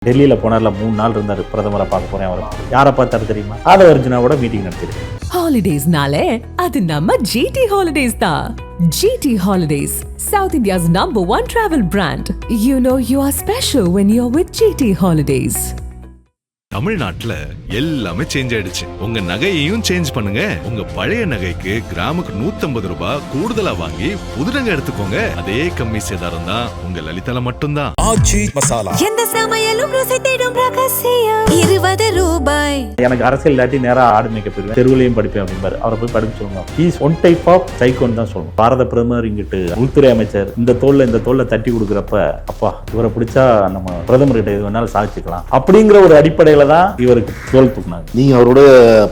டெல்லியில் போனார்ல 3 நாள் இருந்தார். பிரதமரை பார்க்க போறேன். அவர் யாரை பார்த்தாரு தெரியுமா? ஆதவ அர்ஜுனாவோட மீட்டிங் நடத்திருக்கேன். ஹாலிடேஸ்னாலே அது நம்ம ஜிடி ஹாலிடேஸ் தான். GT Holidays, South India's #1 travel brand. You know you are special when you're with GT Holidays. தமிழ்நாட்டுல எல்லாமே சேஞ்ச் ஆயிடுச்சு. உங்க நகையையும் சேஞ்ச் பண்ணுங்க. உங்க பழைய நகைக்கு கிராமுக்கு 150 ரூபாய் கூடுதலா வாங்கி புது நகை எடுத்துக்கோங்க. அதே கம்மி சேதாரம் தான் உங்க லலிதால மட்டும்தான். ஆச்சி மசாலா. எந்த சமையலும் ருசி தேடும் ரகசியம் 20 ரூபாய். எனக்கு அரசியல் இல்லாட்டி நேரா ஆடு மேய்க்க போயிருவேன். தெருவிலையும் படிப்பேன் அப்படிம்பாரு. அவரை போய் படிக்க சொல்லுங்க. ஹீஸ் ஒன் டைப் ஆஃப் சைக்கோன்னு தான் சொல்லணும். பாரத பிரதமர் இங்கிட்டு உள்துறை அமைச்சர் இந்த தோல்ல தட்டி கொடுக்குறப்ப அப்பா இவரை பிடிச்சா நம்ம பிரதமர் கிட்ட எது வேணாலும் சாதிச்சுக்கலாம் அப்படிங்கிற ஒரு அடிப்படையில தான் இவருக்கு தோல் தூக்குனாங்க. நீங்க அவரோட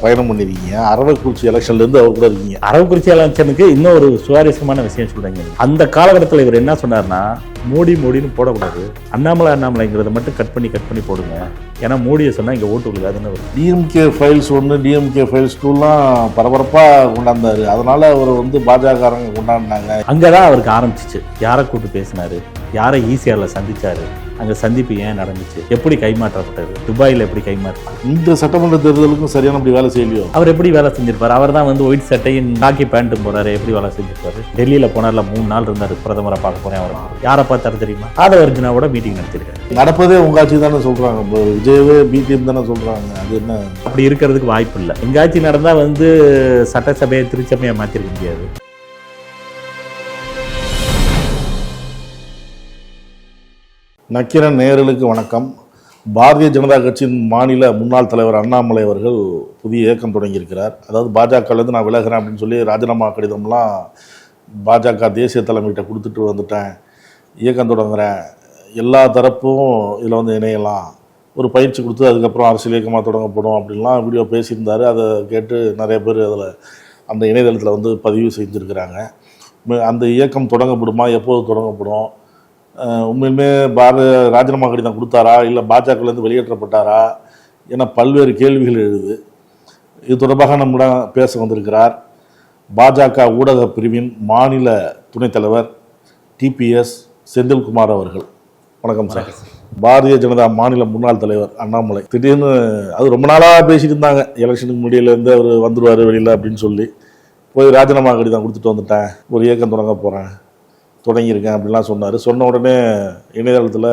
பயணம் பண்ணிருக்கீங்க. அரவக்குறிச்சி எலெக்ஷன்ல இருந்து அவர் கூட இருக்கீங்க. அரவக்குறிச்சி எலெக்ஷனுக்கு இன்னும் ஒரு சுவாரஸ்யமான விஷயம் சொல்றீங்க. அந்த காலகட்டத்தில் இவர் என்ன சொன்னார்னா, மோடின்னு போடக்கூடாது, அண்ணாமலைங்கிறத மட்டும் கட் பண்ணி போடுங்க. ஏன்னா மோடியை சொன்னா இங்க ஓட்டு விழுகாதுன்னு. டிஎம்கே ஃபைல்ஸ் 1 டிஎம்கே ஃபைல்ஸ் 2 பரபரப்பா கொண்டாந்தாரு. அதனால அவர் பாஜகக்காரங்க கொண்டாடினாங்க. அங்கதான் அவருக்கு ஆரம்பிச்சிச்சு. யாரை கூட்டு பேசினாரு, யாரை ஈசிஆர்ல சந்திச்சாரு, அங்க சந்திப்பு ஏன் நடந்துச்சு, எப்படி கைமாற்றப்பட்டது, துபாயில எப்படி கைமாற்ற. இந்த சட்டமன்ற தேர்தலுக்கும் சரியானபடி வேலை செய்யலையோ? அவர் எப்படி வேலை செஞ்சிருப்பாரு? அவர் தான் ஒயிட் சட்டையும் காக்கி பேண்ட்டும் போறாரு. எப்படி வேலை செஞ்சிருப்பாரு? டெல்லியில போனார்ல 3 நாள் இருந்தாரு. பிரதமரை பார்க்க போறேன். அவர் யாரை பார்த்தாரு தெரியுமா? ஆதவ அர்ஜுனாவோட மீட்டிங் நடத்திருக்காரு. நடப்பதே உங்க ஆட்சி தானே சொல்றாங்க. விஜயவே பிடிஎம் தானே சொல்றாங்க. அது என்ன? அப்படி இருக்கிறதுக்கு வாய்ப்பு இல்லை. எங்க ஆட்சி நடந்தா சட்டசபையை திருச்சபையை மாத்திருக்க முடியாது. நக்கிரன் நேயர்களுக்கு வணக்கம். பாரதிய ஜனதா கட்சியின் மாநில முன்னாள் தலைவர் அண்ணாமலை அவர்கள் புதிய இயக்கம் தொடங்கியிருக்கிறார். அதாவது பாஜகலேருந்து நான் விலகிறேன் அப்படின்னு சொல்லி ராஜினாமா கடிதம்லாம் பாஜக தேசிய தலைமையிட்ட கொடுத்துட்டு வந்துட்டேன், இயக்கம் தொடங்குறேன், எல்லா தரப்பும் இதில் இணையலாம், ஒரு பயிற்சி கொடுத்து அதுக்கப்புறம் அரசியல் இயக்கமாக தொடங்கப்படும் அப்படின்லாம் வீடியோ பேசியிருந்தார். அதை கேட்டு நிறைய பேர் அதில் அந்த இணையதளத்தில் பதிவு செஞ்சுருக்கிறாங்க. அந்த இயக்கம் தொடங்கப்படுமா, எப்போது தொடங்கப்படும், உண்மையிலுமே ராஜினாமா கடிதம் கொடுத்தாரா இல்லை பாஜகலேருந்து வெளியேற்றப்பட்டாரா என பல்வேறு கேள்விகள் எழுது. இது தொடர்பாக நம்மிடம் பேச வந்திருக்கிறார் பாஜக ஊடக பிரிவின் மாநில துணைத் தலைவர் டிபிஎஸ் செந்தில்குமார் அவர்கள். வணக்கம் சார். பாரதிய ஜனதா மாநில முன்னாள் தலைவர் அண்ணாமலை திடீர்னு அது ரொம்ப நாளாக பேசிட்டு இருந்தாங்க, எலெக்ஷனுக்கு முடியலேருந்து அவர் வந்துடுவார் வெளியில் அப்படின்னு சொல்லி போய் ராஜினாமா கடிதம் கொடுத்துட்டு வந்துட்டேன், ஒரு இயக்கம் தொடங்கியிருக்கேன் அப்படின்லாம் சொன்னார். சொன்ன உடனே இணையதளத்தில்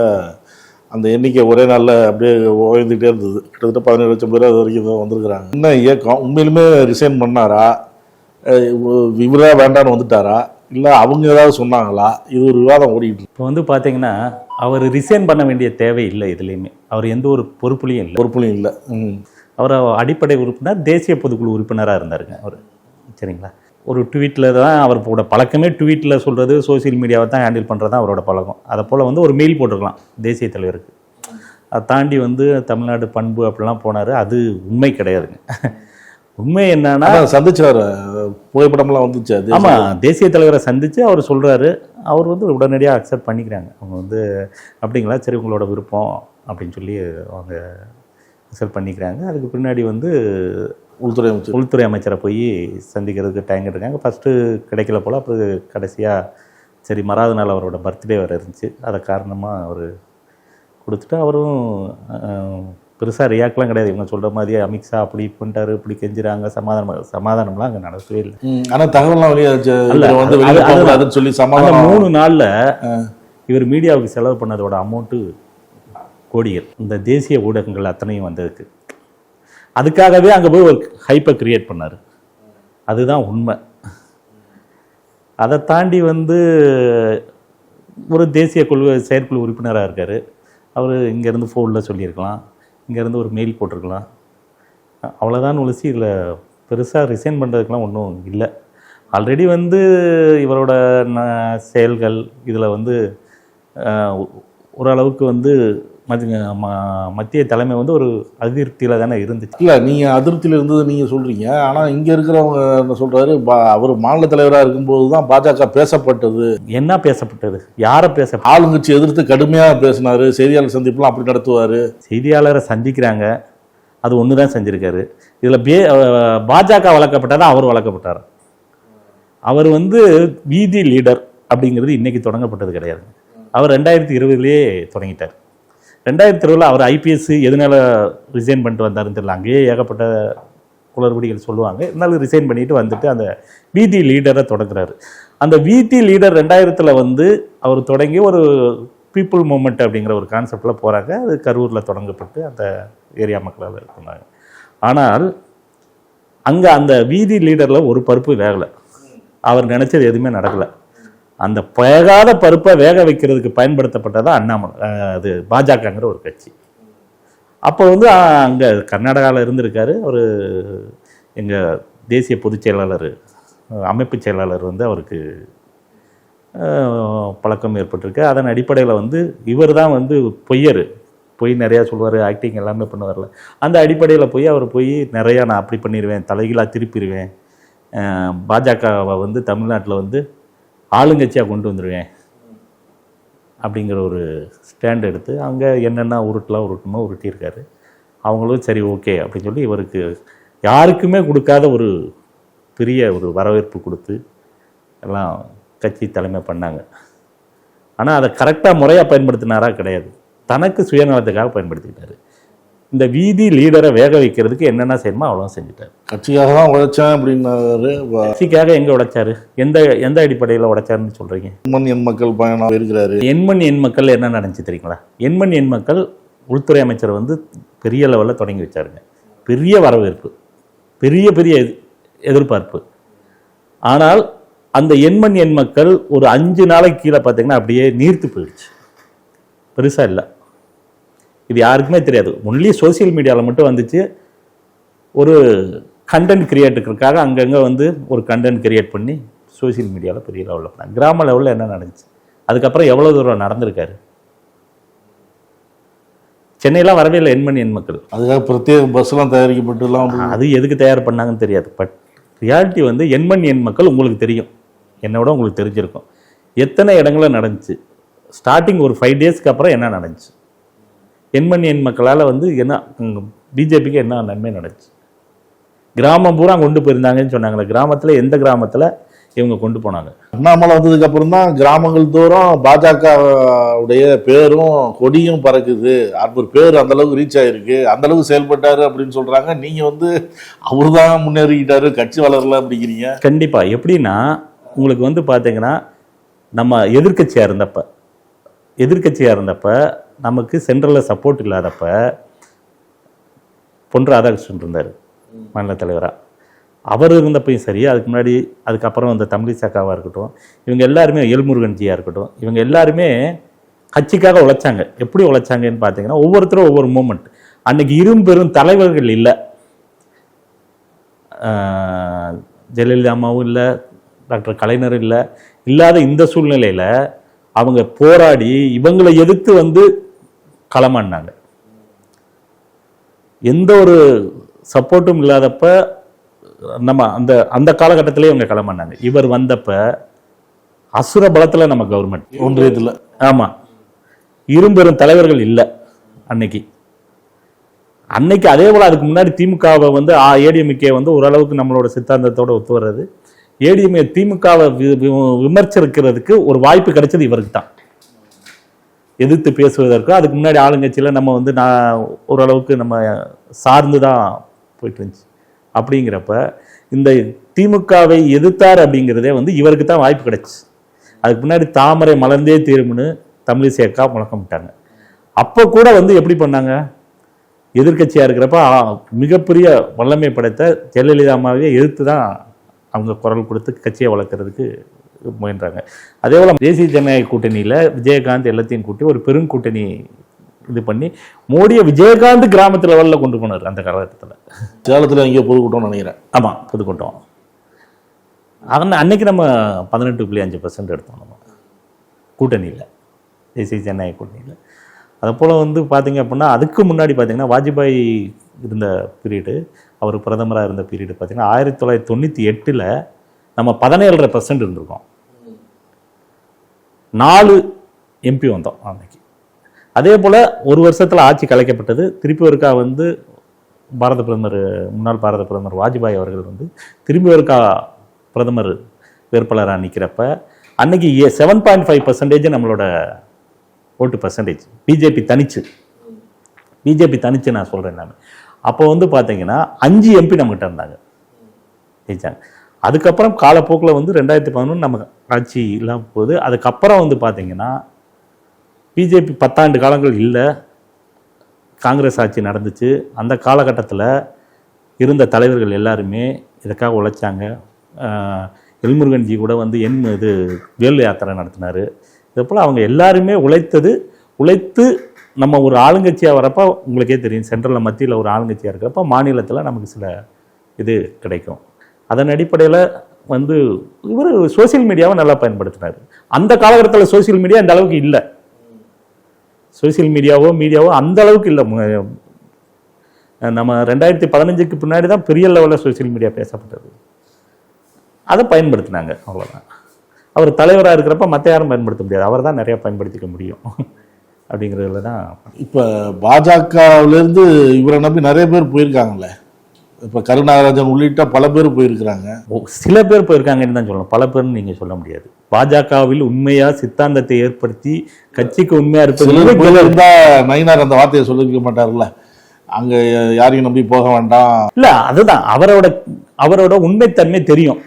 அந்த எண்ணிக்கை ஒரே நாளில் அப்படியே உயர்ந்துகிட்டே இருந்தது. கிட்டத்தட்ட 17 லட்சம் பேர் அது வரைக்கும் வந்திருக்கிறாங்க. என்ன இயக்கம் உண்மையிலுமே ரிசைன் பண்ணாரா, இவராக வேண்டான்னு வந்துட்டாரா, இல்லை அவங்க ஏதாவது சொன்னாங்களா? இது ஒரு விவாதம் ஓடிட்டு. இப்போ பார்த்தீங்கன்னா அவர் ரிசைன் பண்ண வேண்டிய தேவை இல்லை. இதுலேயுமே அவர் எந்த ஒரு பொறுப்புலையும் இல்லை. அவர் அடிப்படை உறுப்பினர், தேசிய பொதுக்குழு உறுப்பினராக இருந்தாருங்க அவர். சரிங்களா? ஒரு ட்வீட்டில் தான் அவரோட பழக்கமே. ட்வீட்டில் சொல்கிறது, சோசியல் மீடியாவை தான் ஹேண்டில் பண்ணுறது தான் அவரோட பழக்கம். அதை போல் ஒரு மெயில் போட்டிருக்கலாம் தேசிய தலைவருக்கு. அதை தாண்டி தமிழ்நாடு பண்பு அப்படிலாம் போனார். அது உண்மை கிடையாதுங்க. உண்மை என்னன்னா, சந்திச்சார், புகைப்படம்லாம் வந்துச்சு. ஆமாம், தேசிய தலைவரை சந்தித்து அவர் சொல்கிறாரு. அவர் உடனடியாக அக்செப்ட் பண்ணிக்கிறாங்க. அவங்க அப்படிங்களா, சரி உங்களோட விருப்பம் அப்படின்னு சொல்லி அவங்க அக்செப்ட் பண்ணிக்கிறாங்க. அதுக்கு பின்னாடி உள்துறை அமைச்சரை போய் சந்திக்கிறதுக்கு டைம் கேட்டிருக்காங்க. ஃபஸ்ட்டு கிடைக்கல போல். அப்புறம் கடைசியாக சரி மறாவது நாள் அவரோட பர்த்டே வர இருந்துச்சு. அதை காரணமாக அவர் கொடுத்துட்டு அவரும் பெருசாக ரியாக்ட்லாம் கிடையாது. இவங்க சொல்கிற மாதிரி அமித்ஷா அப்படி பண்ணிட்டாரு, இப்படி கெஞ்சுறாங்க, சமாதானம்லாம் அங்கே நடக்கவே இல்லை. ஆனால் தகவல்லாம் சொல்லி 3 நாளில் இவர் மீடியாவுக்கு செலவு பண்ணதோட அமௌண்ட்டு கோடிகள். இந்த தேசிய ஊடகங்கள் அத்தனையும் வந்ததுக்கு அதுக்காகவே அங்கே போய் ஒரு ஹைப்பை கிரியேட் பண்ணார். அதுதான் உண்மை. அதை தாண்டி ஒரு தேசிய செயற்குழு உறுப்பினராக இருக்கார். அவர் இங்கேருந்து ஃபோனில் சொல்லியிருக்கலாம், இங்கேருந்து ஒரு மெயில் போட்டிருக்கலாம், அவ்வளோதான் ஒழிச்சு இதில் பெருசாக ரிசைன் பண்ணுறதுக்கெலாம் ஒன்றும் இல்லை. ஆல்ரெடி இவரோட செயல்கள் இதில் ஓரளவுக்கு மத்திய தலைமை ஒரு அதிருப்தியில் தானே இருந்துச்சு. இல்லை, நீங்கள் அதிருப்தியில் இருந்தது நீங்கள் சொல்கிறீங்க. ஆனால் இங்கே இருக்கிறவங்க என்ன சொல்கிறாரு, அவர் மாநில தலைவராக இருக்கும்போது தான் பாஜக பேசப்பட்டது. என்ன பேசப்பட்டது? யாரை ஆளுங்கட்சி எதிர்த்து கடுமையாக பேசினார். செய்தியாளர் சந்திப்புலாம் அப்படி நடத்துவார். செய்தியாளரை சந்திக்கிறாங்க, அது ஒன்று தான் செஞ்சுருக்காரு. இதில் பாஜக வளர்க்கப்பட்டாரா, அவர் வளர்க்கப்பட்டார். அவர் வீதி லீடர் அப்படிங்கிறது இன்றைக்கி தொடங்கப்பட்டது கிடையாது. அவர் 2020 தொடங்கிட்டார். 2020 அவர் ஐபிஎஸ் எதனால ரிசைன் பண்ணிட்டு வந்தாருன்னு தெரியல. அங்கேயே ஏகப்பட்ட குளறுபடிகள் சொல்லுவாங்க. இருந்தாலும் ரிசைன் பண்ணிட்டு வந்துட்டு அந்த வீதி லீடரை தொடங்குறாரு. அந்த வீதி லீடர் 2000 வந்து அவர் தொடங்கி ஒரு பீப்புள் மூமெண்ட் அப்படிங்கிற ஒரு கான்செப்டில் போகிறாங்க. அது கரூரில் தொடங்கப்பட்டு அந்த ஏரியா மக்களால் இருந்தாங்க. ஆனால் அங்கே அந்த வீதி லீடரில் ஒரு பருப்பு வேகலை. அவர் நினச்சது எதுவுமே நடக்கலை. அந்த வேகாத பருப்பை வேக வைக்கிறதுக்கு பயன்படுத்தப்பட்டதான் அண்ணாமலை, அது பாஜகங்கிற ஒரு கட்சி. அப்போ வந்து அங்கே கர்நாடகாவில் இருந்திருக்காரு. ஒரு எங்கள் தேசிய பொதுச் செயலாளர், அமைப்பு செயலாளர் வந்து அவருக்கு பழக்கம் ஏற்பட்டிருக்கு. அதன் அடிப்படையில் வந்து இவர் தான் வந்து பொய் நிறையா சொல்லுவார், ஆக்டிங் எல்லாமே பண்ணுவார்ல. அந்த அடிப்படையில் அவர் போய் நிறையா நான் அப்படி பண்ணிடுவேன், தலைகீழாக திருப்பிடுவேன், பாஜகவை வந்து தமிழ்நாட்டில் வந்து ஆளுங்கட்சியாக கொண்டு வந்துடுவேன் அப்படிங்கிற ஒரு ஸ்டாண்ட் எடுத்து அங்கே என்னென்ன உருட்டணுமோ உருட்டியிருக்காரு. அவங்களும் சரி ஓகே அப்படின்னு சொல்லி இவருக்கு யாருக்குமே கொடுக்காத ஒரு பெரிய ஒரு வரவேற்பு கொடுத்து எல்லாம் கட்சி தலைமை பண்ணாங்க. ஆனால் அதை கரெக்டாக முறையாக பயன்படுத்தினாரா? கிடையாது. தனக்கு சுயநலத்துக்காக பயன்படுத்திக்கிட்டாரு. இந்த வீதி லீடரை வேக வைக்கிறதுக்கு என்னென்ன செய்யணுமோ அவ்வளோ செஞ்சுட்டார். கட்சிக்காக தான் உழைச்சேன் அப்படின்னாரு. கட்சிக்காக எங்கே உடைச்சாரு? எந்த அடிப்படையில் உடைச்சாருன்னு சொல்கிறீங்க? எண்மண் எண் மக்கள் பயணம் இருக்கிறாரு. எண்மண் எண் மக்கள் என்ன நடந்துச்சு தெரியுங்களா? எண்மண் எண் மக்கள் உள்துறை அமைச்சர் வந்து பெரிய லெவலில் தொடங்கி வச்சாருங்க. பெரிய வரவேற்பு, பெரிய எதிர்பார்ப்பு. ஆனால் அந்த எண்மண் எண் மக்கள் ஒரு 5 நாளைக்கு கீழே பார்த்தீங்கன்னா அப்படியே நீர்த்து போயிடுச்சு. பெருசாக இல்லை. இது யாருக்குமே தெரியாது. ஒன்லி சோசியல் மீடியாவில் மட்டும் வந்துச்சு. ஒரு கண்டென்ட் கிரியேட்டருக்காக அங்கங்கே வந்து ஒரு கண்டென்ட் கிரியேட் பண்ணி சோசியல் மீடியாவில் பெரிய லெவலில் பண்ணாங்க. கிராம லெவலில் என்ன நடந்துச்சு? அதுக்கப்புறம் எவ்வளோ தூரம் நடந்திருக்காரு? சென்னையெல்லாம் வரவே இல்லை எண்மண் எண் மக்கள். அதுக்காக பிரத்யேக பஸ்லாம் தயாரிக்கப்பட்டுலாம் அது எதுக்கு தயார் பண்ணாங்கன்னு தெரியாது. பட் ரியாலிட்டி வந்து எண்மண் எண் மக்கள் உங்களுக்கு தெரியும், என்னோட உங்களுக்கு தெரிஞ்சிருக்கும். எத்தனை இடங்களில் நடந்துச்சு? ஸ்டார்டிங் ஒரு 5 டேஸ்க்கு அப்புறம் என்ன நடந்துச்சு? எண்மண் எண் மக்களால் வந்து என்ன பிஜேபிக்கு என்ன நன்மை நடந்துச்சு? கிராமம் பூரா கொண்டு போயிருந்தாங்கன்னு சொன்னாங்களே. கிராமத்தில் எந்த கிராமத்தில் இவங்க கொண்டு போனாங்க? அண்ணாமலை வந்ததுக்கு அப்புறம் தான் கிராமங்கள் தோறும் பாஜகவுடைய பேரும் கொடியும் பறக்குது. அவர் பேர் அந்த அளவுக்கு ரீச் ஆயிருக்கு, அந்த அளவுக்கு செயல்பட்டாரு அப்படின்னு சொல்றாங்க. நீங்க வந்து அவரு தான் முன்னேறிக்கிட்டாரு, கட்சி வளரல அப்படிங்கிறீங்க. கண்டிப்பா. எப்படின்னா உங்களுக்கு வந்து பார்த்தீங்கன்னா, நம்ம எதிர்கட்சியாக இருந்தப்ப நமக்கு சென்ட்ரலில் சப்போர்ட் இல்லாதப்ப பொன் ராதாகிருஷ்ணன் இருந்தார் மாநில தலைவராக. அவர் இருந்தப்பையும் சரி, அதுக்கப்புறம் அந்த தமிழிசக்காவாக இருக்கட்டும், இவங்க எல்லாருமே, எல்முருகன்ஜியாக இருக்கட்டும், இவங்க எல்லாருமே கட்சிக்காக உழைச்சாங்க. எப்படி உழைச்சாங்கன்னு பார்த்தீங்கன்னா, ஒவ்வொருத்தரும் ஒவ்வொரு மூமெண்ட். அன்னைக்கு பெரும் தலைவர்கள் இல்லை. ஜெயலலிதா அம்மாவும் இல்லை, டாக்டர் கலைஞர் இல்லை. இல்லாத இந்த சூழ்நிலையில் அவங்க போராடி இவங்களை எதிர்த்து வந்து களமாடினாங்க. எந்த ஒரு சப்போர்ட்டும் இல்லாதப்ப நம்ம அந்த காலகட்டத்திலே இவங்க களமாடினாங்க. இவர் வந்தப்ப அசுர பலத்தில் நம்ம கவர்மெண்ட் ஒன்றியத்தில், ஆமாம், பெரும் தலைவர்கள் இல்லை அன்னைக்கு. அதே போல் அதுக்கு முன்னாடி திமுகவை வந்து ஏடிஎம்கே வந்து ஓரளவுக்கு நம்மளோட சித்தாந்தத்தோடு ஒத்து வர்றது. ஏடிஎம்கே திமுகவை விமர்சிக்கிறதுக்கு ஒரு வாய்ப்பு கிடைச்சது இவருக்கு தான், எதிர்த்து பேசுவதற்கு. அதுக்கு முன்னாடி ஆளுங்கட்சியில் நம்ம வந்து ஓரளவுக்கு நம்ம சார்ந்து தான் போயிட்டு இருந்துச்சு. அப்படிங்கிறப்ப இந்த திமுகவை எதிர்த்தார் அப்படிங்கிறதே வந்து இவருக்கு தான் வாய்ப்பு கிடைச்சி. அதுக்கு முன்னாடி தாமரை மலர்ந்தே தீரும்னு தமிழிசைக்கா முழக்கமிட்டாங்க. அப்போ கூட வந்து எப்படி பண்ணாங்க? எதிர்கட்சியாக இருக்கிறப்ப மிகப்பெரிய வல்லமை படைத்த ஜெயலலிதா அம்மாவே எதிர்த்து தான் அவங்க குரல் கொடுத்து கட்சியை வளர்க்குறதுக்கு முயன்றாங்க. அதே போல் தேசிய ஜனநாயக கூட்டணியில் விஜயகாந்த் எல்லாத்தையும் கூட்டி ஒரு பெருங்கூட்டணி இது பண்ணி மோடியை விஜயகாந்த் கிராமத்து லெவலில் கொண்டு போனார் அந்த காலகட்டத்தில். சேலத்தில் எங்கேயோ பொதுக்கூட்டம் நினைக்கிறேன். ஆமாம், பொதுக்கூட்டம். அன்னைக்கு நம்ம 18.5% எடுத்தோம் நம்ம கூட்டணியில், தேசிய ஜனநாயக கூட்டணியில். அதை போல் வந்து பார்த்திங்க அப்படின்னா, அதுக்கு முன்னாடி பார்த்திங்கன்னா வாஜ்பாய் இருந்த பீரியடு, அவர் பிரதமராக இருந்த பீரியடு பார்த்திங்கன்னா 1998 நம்ம 17.5% இருந்திருக்கோம். 4 எம்பி வந்தோம் அன்னைக்கு. அதே போல் ஒரு வருஷத்தில் ஆட்சி கலைக்கப்பட்டது. திருப்பி ஒருக்கா வந்து முன்னாள் பாரத பிரதமர் வாஜ்பாய் அவர்கள் வந்து திரும்பி ஒருக்கா பிரதமர் வேட்பாளராக நிற்கிறப்ப அன்னைக்கு 7.5% நம்மளோட ஓட்டு பர்சன்டேஜ் பிஜேபி தனிச்சு பிஜேபி தனிச்சு நான் சொல்கிறேன் நான். அப்போ வந்து பார்த்தீங்கன்னா 5 எம்பி நம்மகிட்ட இருந்தாங்க, ஜெயிச்சாங்க. அதுக்கப்புறம் காலப்போக்கில் வந்து 2011 நம்ம ஆட்சி இல்லாமல் போகுது. அதுக்கப்புறம் வந்து பார்த்தீங்கன்னா பிஜேபி 10 ஆண்டு காலங்கள் இல்லை, காங்கிரஸ் ஆட்சி நடந்துச்சு. அந்த காலகட்டத்தில் இருந்த தலைவர்கள் எல்லாருமே இதுக்காக உழைச்சாங்க. எல்முருகன்ஜி கூட வந்து வேலு யாத்திரை நடத்தினார். இதே போல் அவங்க எல்லாருமே உழைத்து நம்ம ஒரு ஆளுங்கட்சியாக வரப்போ உங்களுக்கே தெரியும், சென்ட்ரலில் மத்தியில் ஒரு ஆளுங்கட்சியாக இருக்கிறப்ப மாநிலத்தில் நமக்கு சில இது கிடைக்கும். அதன் அடிப்படையில் வந்து இவர் சோசியல் மீடியாவை நல்லா பயன்படுத்தினார். அந்த காலகட்டத்தில் சோசியல் மீடியா இந்த அளவுக்கு இல்லை, சோசியல் மீடியாவோ அந்த அளவுக்கு இல்லை. நம்ம 2015க்கு பின்னாடி தான் பெரிய லெவலில் சோசியல் மீடியா பேசப்பட்டது. அதை பயன்படுத்தினாங்க, அவ்வளோதான். அவர் தலைவராக இருக்கிறப்ப மற்ற யாரும் பயன்படுத்த முடியாது, அவர் தான் நிறையா பயன்படுத்திக்க முடியும் அப்படிங்கிறதுல தான். இப்போ பாஜகவிலேருந்து இவரை நம்பி நிறைய பேர் போயிருக்காங்களே, இப்போ கருணாகராஜன் உள்ளிட்ட பல பேர் போயிருக்கிறாங்க. சில பேர் போயிருக்காங்கன்னு தான் சொல்லணும், பல பேர்னு நீங்கள் சொல்ல முடியாது. பாஜகவில் உண்மையாக சித்தாந்தத்தை ஏற்படுத்தி கட்சிக்கு உண்மையாக இருப்பது இருந்தால் நயினார் அந்த வார்த்தையை சொல்லிக்க மாட்டார்ல, அங்கே யாரையும் நம்பி போக வேண்டாம். இல்லை, அதுதான் அவரோட உண்மைத்தன்மை தெரியும்.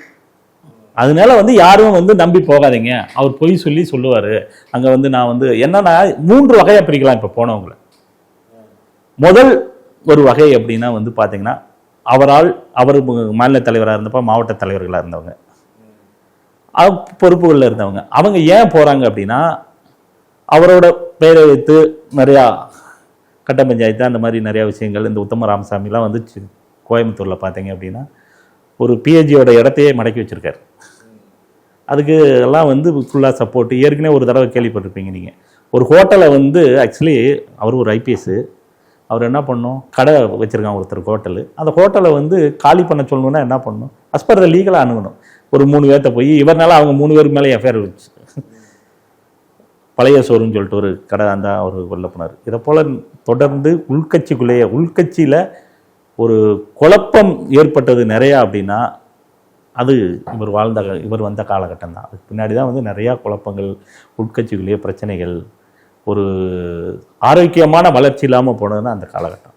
அதனால வந்து யாரும் வந்து நம்பி போகாதீங்க, அவர் பொய் சொல்லுவார். அங்கே வந்து நான் வந்து என்னன்னா 3 வகையாக பிரிக்கலாம் இப்போ போனவங்களை. முதல் ஒரு வகை அப்படின்னா வந்து பார்த்தீங்கன்னா அவர் மாநில தலைவராக இருந்தப்போ மாவட்ட தலைவர்களாக இருந்தவங்க, பொறுப்புகளில் இருந்தவங்க. அவங்க ஏன் போகிறாங்க அப்படின்னா அவரோட பெயரை வைத்து நிறையா கட்ட பஞ்சாயத்து அந்த மாதிரி நிறையா விஷயங்கள். இந்த உத்தம ராமசாமிலாம் வந்துச்சு கோயம்புத்தூரில் பார்த்தீங்க அப்படின்னா ஒரு பிஹெச்சியோட இடத்தையே மடக்கி வச்சுருக்காரு. அதுக்கு எல்லாம் வந்து ஃபுல்லாக சப்போர்ட். ஏற்கனவே ஒரு தடவை கேள்விப்பட்டிருப்பீங்க நீங்கள், ஒரு ஹோட்டலை வந்து ஆக்சுவலி அவர் ஒரு ஐபிஎஸ், அவர் என்ன பண்ணணும், கடை வச்சுருக்காங்க ஒருத்தர் ஹோட்டலு. அந்த ஹோட்டலை வந்து காலி பண்ண சொல்லணுன்னா என்ன பண்ணணும், அஸ்பர் த லீகலாக அணுகணும். ஒரு 3 பேர்த்த போய் இவர்னால அவங்க 3 பேருக்கு மேலே எஃப்ஐஆர் வச்சு பழைய சோறுன்னு சொல்லிட்டு ஒரு கடை அந்த அவர் வெளில போனார். இதை போல் தொடர்ந்து உள்கட்சியில் ஒரு குழப்பம் ஏற்பட்டது நிறையா அப்படின்னா அது இவர் வந்த காலகட்டம் தான். அதுக்கு பின்னாடி தான் வந்து நிறையா குழப்பங்கள், உட்கட்சிக்குள்ளேயே பிரச்சனைகள், ஒரு ஆரோக்கியமான வளர்ச்சி இல்லாமல் போனதுன்னா அந்த காலகட்டம்.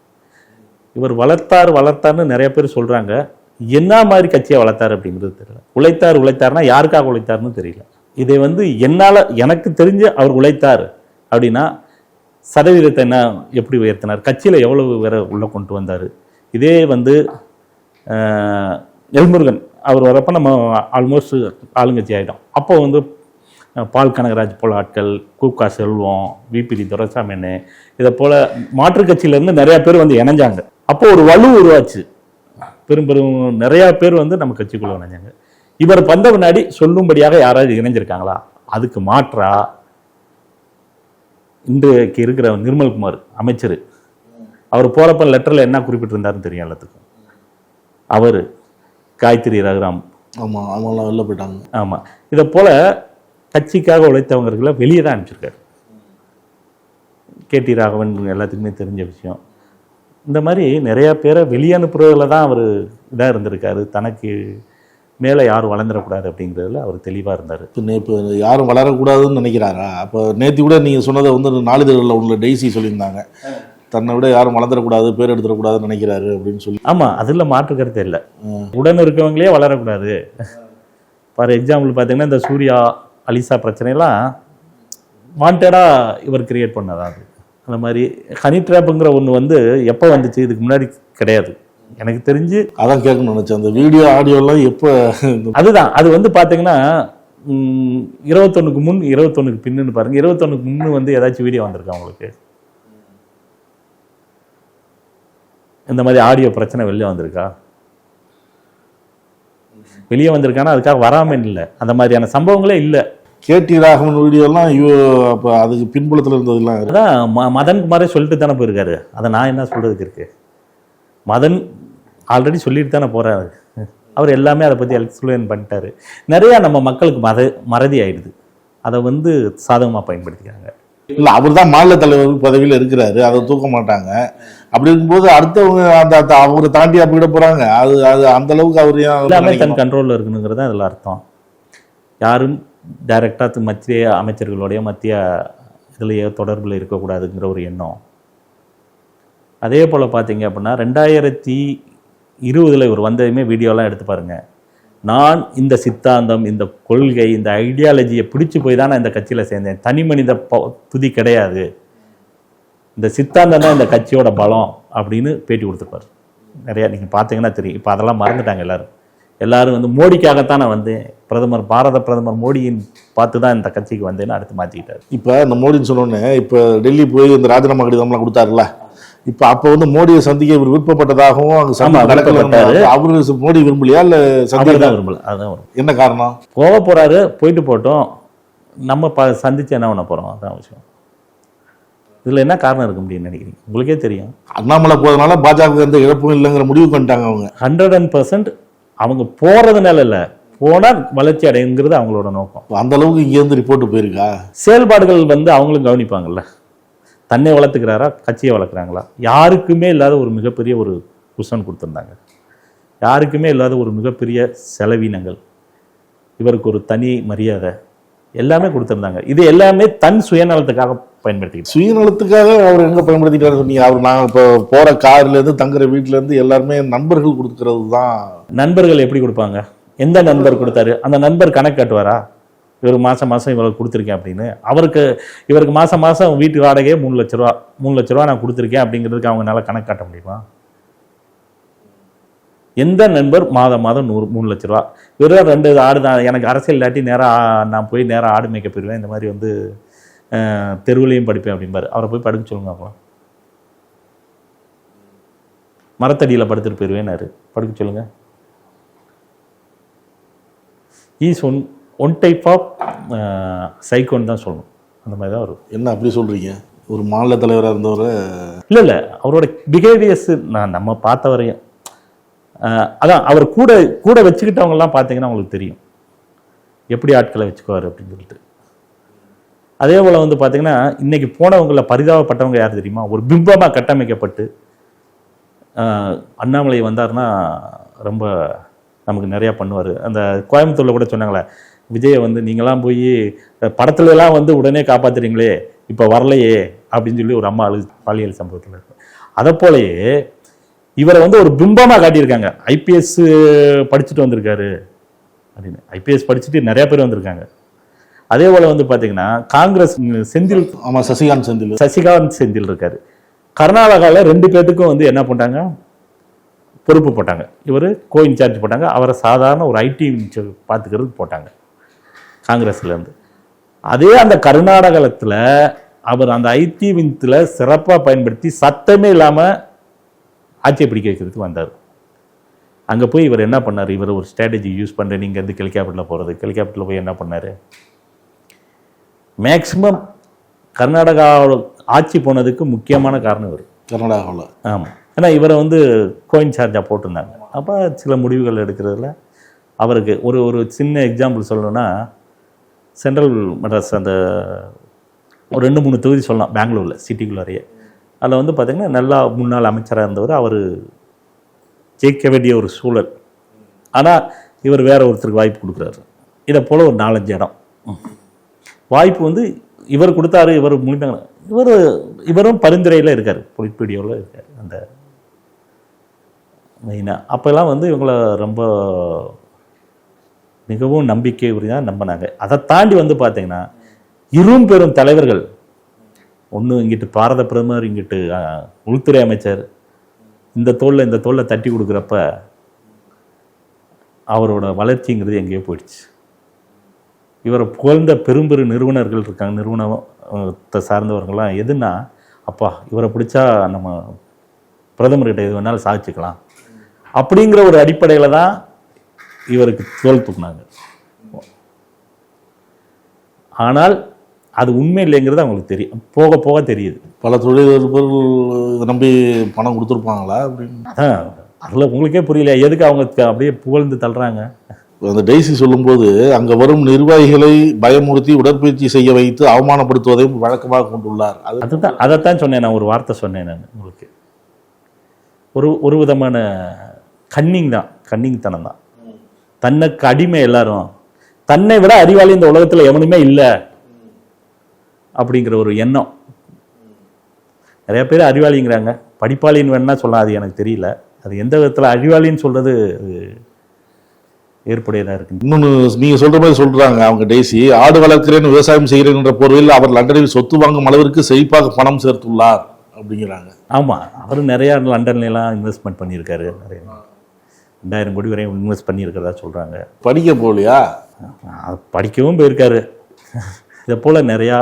இவர் வளர்த்தார்னு நிறைய பேர் சொல்கிறாங்க. என்ன மாதிரி கட்சியை வளர்த்தார் அப்படிங்கிறது தெரியல. உழைத்தார்னா யாருக்காக உழைத்தார்னு தெரியல. இதை வந்து எனக்கு தெரிஞ்சு அவர் உழைத்தார் அப்படின்னா சதவீதத்தை எப்படி உயர்த்தினார், கட்சியில் எவ்வளவு வேற உள்ளே கொண்டு வந்தார். இதே வந்து எல்முருகன் அவர் வரப்போ நம்ம ஆல்மோஸ்ட் ஆளுங்கட்சி ஆகிட்டோம். அப்போ வந்து பால் கனகராஜ் போல் ஆட்கள், கூக்கா செல்வம், விபிடி துரைசாமி, இதை போல் மாற்றுக் கட்சியிலேருந்து நிறையா பேர் வந்து இணைஞ்சாங்க. அப்போ ஒரு வலு உருவாச்சு, பெரும் நிறையா பேர் வந்து நம்ம கட்சிக்குள்ளே இணைஞ்சாங்க. இவர் வந்த முன்னாடி சொல்லும்படியாக யாராவது இணைஞ்சிருக்காங்களா? அதுக்கு மாற்றா இன்றைக்கு இருக்கிற நிர்மல்குமார் அமைச்சர், அவர் போகிறப்ப லெட்டரில் என்ன குறிப்பிட்டிருந்தாருன்னு தெரியும் எல்லாத்துக்கும். அவர் காயத்ரி ரகுராம், ஆமாம், அவங்களாம் வெளில போயிட்டாங்க. ஆமாம், இதை போல் கட்சிக்காக உழைத்தவங்களை வெளியே தான் அனுப்பிச்சிருக்காரு. கேடி ராகவன் எல்லாத்துக்குமே தெரிஞ்ச விஷயம். இந்த மாதிரி நிறையா பேரை வெளியே அனுப்புறதுல தான் அவர் இதாக இருந்திருக்காரு. தனக்கு மேலே யாரும் வளர்ந்துடக்கூடாது அப்படிங்கிறதுல அவர் தெளிவாக இருந்தார். இப்போ யாரும் வளரக்கூடாதுன்னு நினைக்கிறாரா? அப்போ நேற்று கூட நீங்கள் சொன்னதை வந்து நாளிதழில் உள்ள டெய்ஸி சொல்லியிருந்தாங்க, தன்னை விட யாரும் வளர்ந்துடக்கூடாது, பேர் எடுத்துடக்கூடாதுன்னு நினைக்கிறாரு அப்படின்னு சொல்லி. ஆமாம், அதில் மாற்று கருத்து இல்லை. உடன் இருக்கவங்களே வளரக்கூடாது. ஃபார் எக்ஸாம்பிள் பார்த்தீங்கன்னா இந்த சூர்யா அலிசா பிரச்சனைலாம் வாண்டடாக இவர் கிரியேட் பண்ணதான். அது அந்த மாதிரி ஹனி ட்ராப்புங்கிற ஒன்று வந்து எப்போ வந்துச்சு, இதுக்கு முன்னாடி கிடையாது எனக்கு தெரிஞ்சு. அதான் கேட்கணும்னு நினச்சேன், அந்த வீடியோ ஆடியோலாம் எப்போ? அதுதான், அது வந்து பார்த்தீங்கன்னா 21க்கு முன் 21க்கு பின்னு பாருங்க. 21க்கு முன்னு வந்து ஏதாச்சும் வீடியோ வந்திருக்கா உங்களுக்கு? இந்த மாதிரி ஆடியோ பிரச்சனை வெளியே வந்திருக்கா? வெளியே வந்திருக்கானா அதுக்காக வராமல் இல்லை, அந்த மாதிரியான சம்பவங்களே இல்லை. கேடி ராகவன் வீடியோலாம் அப்போ அதுக்கு பின்புலத்தில் இருந்ததுலாம் அதான் மதன் குமாரே சொல்லிட்டு தானே போயிருக்காரு. அதை நான் என்ன சொல்கிறதுக்கு இருக்கு? மதன் ஆல்ரெடி சொல்லிட்டு தானே போகிறாரு. அவர் எல்லாமே அதை பற்றி எக்ஸ்பிளைன் பண்ணிட்டாரு. நிறையா நம்ம மக்களுக்கு மறதி ஆயிடுது, அதை வந்து சாதகமாக பயன்படுத்திக்கிறாங்க. இல்லை, அவர் தான் மாநில தலைவர் பதவியில் இருக்கிறாரு, அதை தூக்க மாட்டாங்க. அப்படி இருக்கும்போது அடுத்தவங்க அந்த அவரை தாண்டி போயிட போகிறாங்க. அது அந்த அளவுக்கு அவர் எல்லாமே தன் கண்ட்ரோலில் இருக்கணுங்கிறது தான் இதில் அர்த்தம். யாரும் டைரெக்டாக மத்திய அமைச்சர்களுடைய மத்திய இதுலேயே தொடர்பில் இருக்கக்கூடாதுங்கிற ஒரு எண்ணம். அதே போல் பார்த்தீங்க அப்படின்னா 2020 இவர் வந்ததுமே வீடியோலாம் எடுத்து பாருங்க. நான் இந்த சித்தாந்தம், இந்த கொள்கை, இந்த ஐடியாலஜியை பிடிச்சி போய் தான் நான் இந்த கட்சியில் சேர்ந்தேன். தனி மனித துதி கிடையாது, இந்த சித்தாந்தம் தான் இந்த கட்சியோட பலம் அப்படின்னு பேட்டி கொடுத்துருப்பார். நிறையா நீங்கள் பார்த்தீங்கன்னா தெரியும். இப்போ அதெல்லாம் மறந்துட்டாங்க எல்லாரும் வந்து மோடிக்காகத்தான் நான் வந்தேன், பாரத பிரதமர் மோடியின் பார்த்து தான் இந்த கட்சிக்கு வந்தேன்னு அடுத்து மாற்றிக்கிட்டார். இப்போ இந்த மோடின்னு சொன்னோன்னே இப்போ டெல்லி போய் இந்த ராஜினாமா கடிதம்லாம் கொடுத்தாருல, இப்போ அப்போ வந்து மோடியை சந்திக்க இவர் விருப்பப்பட்டதாகவும் அங்கே விருப்பப்பட்டாரு. அவரு மோடி விரும்பலையா இல்லை சந்திக்க தான் விரும்பல? அதுதான் வரும். என்ன காரணம்? போக போறாரு, போயிட்டு போட்டோம், நம்ம சந்திச்சு என்ன பண்ண போறோம், அதான் விஷயம். இதுல என்ன காரணம் இருக்க முடியும்னு நினைக்கிறீங்க? உங்களுக்கே தெரியும். அண்ணாமலை போறதுனால பாஜக எந்த இழப்பும் இல்லைங்கிற முடிவுக்கு வந்துட்டாங்க அவங்க. 100% அவங்க போறதுனால இல்ல, போனால் வளர்ச்சி அடையுங்கிறது அவங்களோட நோக்கம். அந்த அளவுக்கு இங்கேருந்து ரிப்போர்ட் போயிருக்கா? செயல்பாடுகள் வந்து அவங்களும் கவனிப்பாங்கல்ல. தன்னை வளர்த்துக்கிறாரா, கட்சியை வளர்க்குறாங்களா? யாருக்குமே இல்லாத ஒரு மிகப்பெரிய ஒரு குஷன் கொடுத்துருந்தாங்க, யாருக்குமே இல்லாத ஒரு மிகப்பெரிய செலவினங்கள், இவருக்கு ஒரு தனி மரியாதை எல்லாமே கொடுத்துருந்தாங்க. இது எல்லாமே தன் சுயநலத்துக்காக பயன்படுத்திக்கிட்டு. சுயநலத்துக்காக அவர் எங்கே பயன்படுத்திட்டாரு சொன்னீங்க? அவர் நாங்கள் இப்போ போகிற கார்லேருந்து தங்குற வீட்டிலேருந்து எல்லாருமே நண்பர்கள் கொடுக்குறது தான். நண்பர்கள் எப்படி கொடுப்பாங்க? எந்த நண்பர் கொடுத்தாரு? அந்த நண்பர் கணக்கு காட்டுவாரா? இவர் மாதம் இவ்வளோ கொடுத்துருக்கேன் அப்படின்னு. இவருக்கு மாதம் வீட்டு வாடகையே 3 லட்ச ரூபா நான் கொடுத்துருக்கேன் அப்படிங்கிறதுக்கு அவங்களால கணக்கு காட்ட முடியுமா? எந்த நண்பர் மாதம் 3 லட்ச ரூபா, வெறும் 2 ஆடு தான், எனக்கு அரசியல் இல்லாட்டி நேராக நான் போய் நேராக ஆடு மேய்க்க போயிடுவேன், இந்த மாதிரி வந்து தெருவிலையும் படிப்பேன் அப்படிம்பாரு. அவரை போய் படுக்க சொல்லுங்க. அப்புறம் மரத்தடியில் படுத்துட்டு போயிடுவேன்னாரு, படுக்க சொல்லுங்க. ஈஸ் ஒன் டைப் ஆஃப் சைக்கோன்னு தான் சொல்லணும். அந்த மாதிரி தான் வரும். என்ன அப்படி சொல்கிறீங்க? ஒரு மாநில தலைவராக இருந்தவர் இல்லை அவரோட பிஹேவியர்ஸ் நம்ம பார்த்த வரையும் அதான். அவர் கூட வச்சுக்கிட்டவங்கலாம் பார்த்தீங்கன்னா அவங்களுக்கு தெரியும் எப்படி ஆட்களை வச்சுக்குவார் அப்படின்னு சொல்லிட்டு. அதே போல் வந்து பார்த்தீங்கன்னா இன்றைக்கி போனவங்களில் பரிதாபப்பட்டவங்க யார் தெரியுமா? ஒரு பிம்பமாக கட்டமைக்கப்பட்டு அண்ணாமலை வந்தார்னா ரொம்ப நமக்கு நிறையா பண்ணுவார். அந்த கோயம்புத்தூரில் கூட சொன்னாங்களே, விஜயை வந்து நீங்களாம் போய் படத்துலலாம் வந்து உடனே காப்பாற்றுறீங்களே, இப்போ வரலையே அப்படின்னு சொல்லி ஒரு அம்மா பாலியல் சம்பவத்தில் இருக்கு. அதை போலயே இவரை வந்து ஒரு பிம்பமாக காட்டியிருக்காங்க. ஐபிஎஸ் படிச்சுட்டு வந்திருக்காரு அப்படின்னு. ஐபிஎஸ் படிச்சுட்டு நிறைய பேர் வந்திருக்காங்க. அதே போல் வந்து பார்த்தீங்கன்னா காங்கிரஸ் செந்தில், ஆமாம், சசிகாந்த் செந்தில் இருக்காரு. கர்நாடகாவில் 2 பேர்த்துக்கும் வந்து என்ன பண்ணிட்டாங்க, பொறுப்பு போட்டாங்க. இவர் கோ இன்சார்ஜ் போட்டாங்க, அவரை சாதாரண ஒரு ஐடி பார்த்துக்கிறதுக்கு போட்டாங்க காங்கிரஸ்லேருந்து. அதே அந்த கர்நாடகத்தில் அவர் அந்த ஐடி விங்த்தில் சிறப்பாக பயன்படுத்தி சத்தமே இல்லாமல் ஆட்சியை பிடிக்க வைக்கிறதுக்கு வந்தார். அங்கே போய் இவர் என்ன பண்ணார்? இவர் ஒரு ஸ்ட்ராட்டஜி யூஸ் பண்ணுறேன், நீங்கள் வந்து ஹெலிகாப்டரில் போகிறது. ஹெலிகாப்டரில் போய் என்ன பண்ணார்? மேக்சிமம் கர்நாடகாவோட ஆட்சி போனதுக்கு முக்கியமான காரணம் இவர். கர்நாடகாவில் ஆமாம். ஏன்னா இவரை வந்து கோயின்சார்ஜாக போட்டிருந்தாங்க. அப்போ சில முடிவுகள் எடுக்கிறதுல அவருக்கு ஒரு சின்ன எக்ஸாம்பிள் சொல்லணும்னா, சென்ட்ரல் மெட்ராஸ் அந்த ஒரு 2-3 தொகுதி சொல்லலாம் பெங்களூரில் சிட்டிக்குள்ளாரையே. அதில் வந்து பார்த்திங்கன்னா நல்லா முன்னாள் அமைச்சராக இருந்தவர், அவர் ஜெயிக்க வேண்டிய ஒரு சூழல். ஆனால் இவர் வேற ஒருத்தருக்கு வாய்ப்பு கொடுக்குறாரு. இதை போல் ஒரு 4-5 இடம் வாய்ப்பு வந்து இவர் கொடுத்தாரு. இவர் முடிந்தாங்க. இவரும் பரிந்துரையில் இருக்கார், பொலிட்பீடியோவில் இருக்கார் அந்த மெயினாக. அப்போல்லாம் வந்து இவங்களை ரொம்ப மிகவும் நம்பிக்கை உரியாக நம்பினாங்க. அதை தாண்டி வந்து பார்த்தீங்கன்னா பெரும் தலைவர்கள், ஒன்று இங்கிட்டு பாரத பிரதமர், இங்கிட்டு உள்துறை அமைச்சர், இந்த தோளில் தட்டி கொடுக்குறப்ப அவரோட வளர்ச்சிங்கிறது எங்கேயோ போயிடுச்சு. இவரை புகழ்ந்த பெரும்பெரு நிறுவனர்கள் இருக்காங்க, நிறுவனத்தை சார்ந்தவர்கள்லாம் எதுனா, அப்பா இவரை பிடிச்சா நம்ம பிரதமர்கிட்ட எது வேணாலும் சாதிச்சுக்கலாம் அப்படிங்கிற ஒரு அடிப்படையில் தான் இவருக்கு தோல் தூக்குனாங்க. ஆனால் அது உண்மை இல்லைங்கிறது அவங்களுக்கு தெரியும், போக போக தெரியுது. பல தொழிலதிபர்கள் நம்பி பணம் கொடுத்துருப்பாங்களா அப்படின்னு. அதான் அதில் உங்களுக்கே புரியல எதுக்கு அவங்க அப்படியே புகழ்ந்து தள்ளுறாங்க. அந்த டெய்ஸி சொல்லும்போது அங்கே வரும் நிர்வாகிகளை பயமுறுத்தி உடற்பயிற்சி செய்ய வைத்து அவமானப்படுத்துவதையும் வழக்கமாக கொண்டுள்ளார். அதுதான் அதைத்தான் சொன்னேன் நான், ஒரு வார்த்தை சொன்னேன் நான் உங்களுக்கு. ஒரு விதமான கன்னிங்தனம் தான். தன்னுக்கு அடிமை எல்லாரும், தன்னை விட அறிவாளி இந்த உலகத்தில் எவனுமே இல்லை அப்படிங்கிற ஒரு எண்ணம். நிறைய பேர் அறிவாளிங்கிறாங்க, படிப்பாளின்னு வேணா சொல்லலாம், அது எனக்கு தெரியல. அது எந்த விதத்தில் அறிவாளின்னு சொல்கிறது ஏற்புடையதாக இருக்குது. இன்னொன்று நீங்கள் சொல்கிற மாதிரி சொல்கிறாங்க அவங்க டெய்ஸி, ஆடு வளர்க்கிறேன் விவசாயம் செய்கிறேன் என்ற பொருளில் அவர் லண்டனில் சொத்து வாங்கும் அளவிற்கு செழிப்பாக பணம் சேர்த்துள்ளார் அப்படிங்கிறாங்க. ஆமாம், அவர் நிறையா லண்டன்லாம் இன்வெஸ்ட்மெண்ட் பண்ணியிருக்காரு, நிறைய 2000 கோடி வரையும் இன்வெஸ்ட் பண்ணியிருக்கிறதா சொல்கிறாங்க. படிக்க போகலையா? படிக்கவும் போயிருக்காரு. இதை போல் நிறையா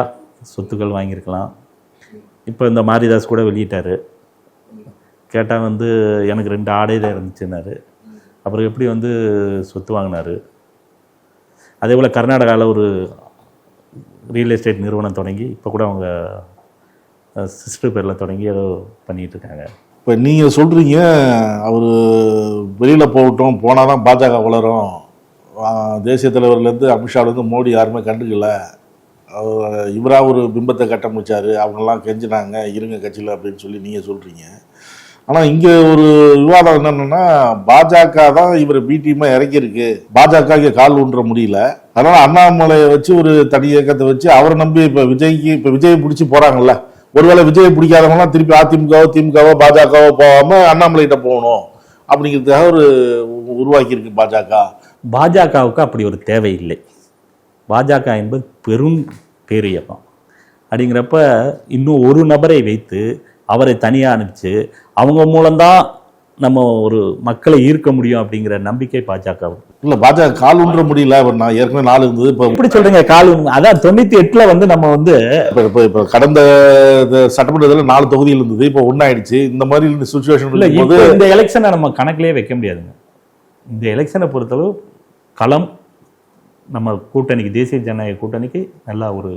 சொத்துக்கள் வாங்கியிருக்கலாம். இப்போ இந்த மாரிதாஸ் கூட வெளியிட்டார். கேட்டால் வந்து எனக்கு 2 ஆடை தான் இருந்துச்சுன்னாரு. அப்புறம் எப்படி வந்து சொத்து வாங்கினார். அதே போல் கர்நாடகாவில் ஒரு ரியல் எஸ்டேட் நிறுவனம் தொடங்கி இப்போ கூட அவங்க சிஸ்டர் பேரில் தொடங்கி ஏதோ பண்ணிகிட்ருக்காங்க. இப்போ நீங்கள் சொல்கிறீங்க அவர் வெளியில் போகட்டும், போனால் தான் பாஜக வளரும், தேசிய தலைவர்லேருந்து அமித்ஷாவிலேருந்து மோடி யாருமே கண்டுக்கல, இவராக ஒரு பிம்பத்தை கட்டமைச்சார், அவங்கெல்லாம் கெஞ்சினாங்க இருங்க கட்சியில் அப்படின்னு சொல்லி நீங்கள் சொல்கிறீங்க. ஆனால் இங்கே ஒரு விவாதம் என்னென்னா, பாஜக தான் இவரை பி டீமாக இறக்கியிருக்கு, பாஜக இங்கே கால் ஊன்ற முடியல, அதனால் அண்ணாமலையை வச்சு ஒரு தனி இயக்கத்தை வச்சு அவரை நம்பி இப்போ விஜயை பிடிச்சி போகிறாங்கல்ல, ஒருவேளை விஜயை பிடிக்காதவங்களாம் திருப்பி அதிமுகவோ திமுகவோ பாஜகவோ போகாமல் அண்ணாமலைகிட்ட போகணும் அப்படிங்கிறதுக்காக ஒரு உருவாக்கியிருக்கு பாஜக. பாஜகவுக்கு அப்படி ஒரு தேவை இல்லை. பாஜக என்பது பெரும் பேரியக்கம். அப்படிங்கிறப்ப இன்னும் ஒரு நபரை வைத்து அவரை தனியாக அனுப்பிச்சு அவங்க மூலம்தான் நம்ம ஒரு மக்களை ஈர்க்க முடியும் அப்படிங்கிற நம்பிக்கை பாஜக. இல்லை, பாஜக கால் ஊன்ற முடியல. நான் ஏற்கனவே 4 இருந்தது. இப்போ எப்படி சொல்றீங்க கால்? அதான் 98ல் வந்து நம்ம வந்து இப்போ கடந்த சட்டமன்றத்தில் 4 தொகுதியில் இருந்தது, இப்போ 1 ஆயிடுச்சு. இந்த மாதிரி சுச்சுவேஷன் இல்லை, இந்த எலெக்ஷனை நம்ம கணக்கிலே வைக்க முடியாதுங்க. இந்த எலெக்ஷனை பொறுத்தளவு களம் நம்ம கூட்டணிக்கு, தேசிய ஜனநாயக கூட்டணிக்கு நல்லா ஒரு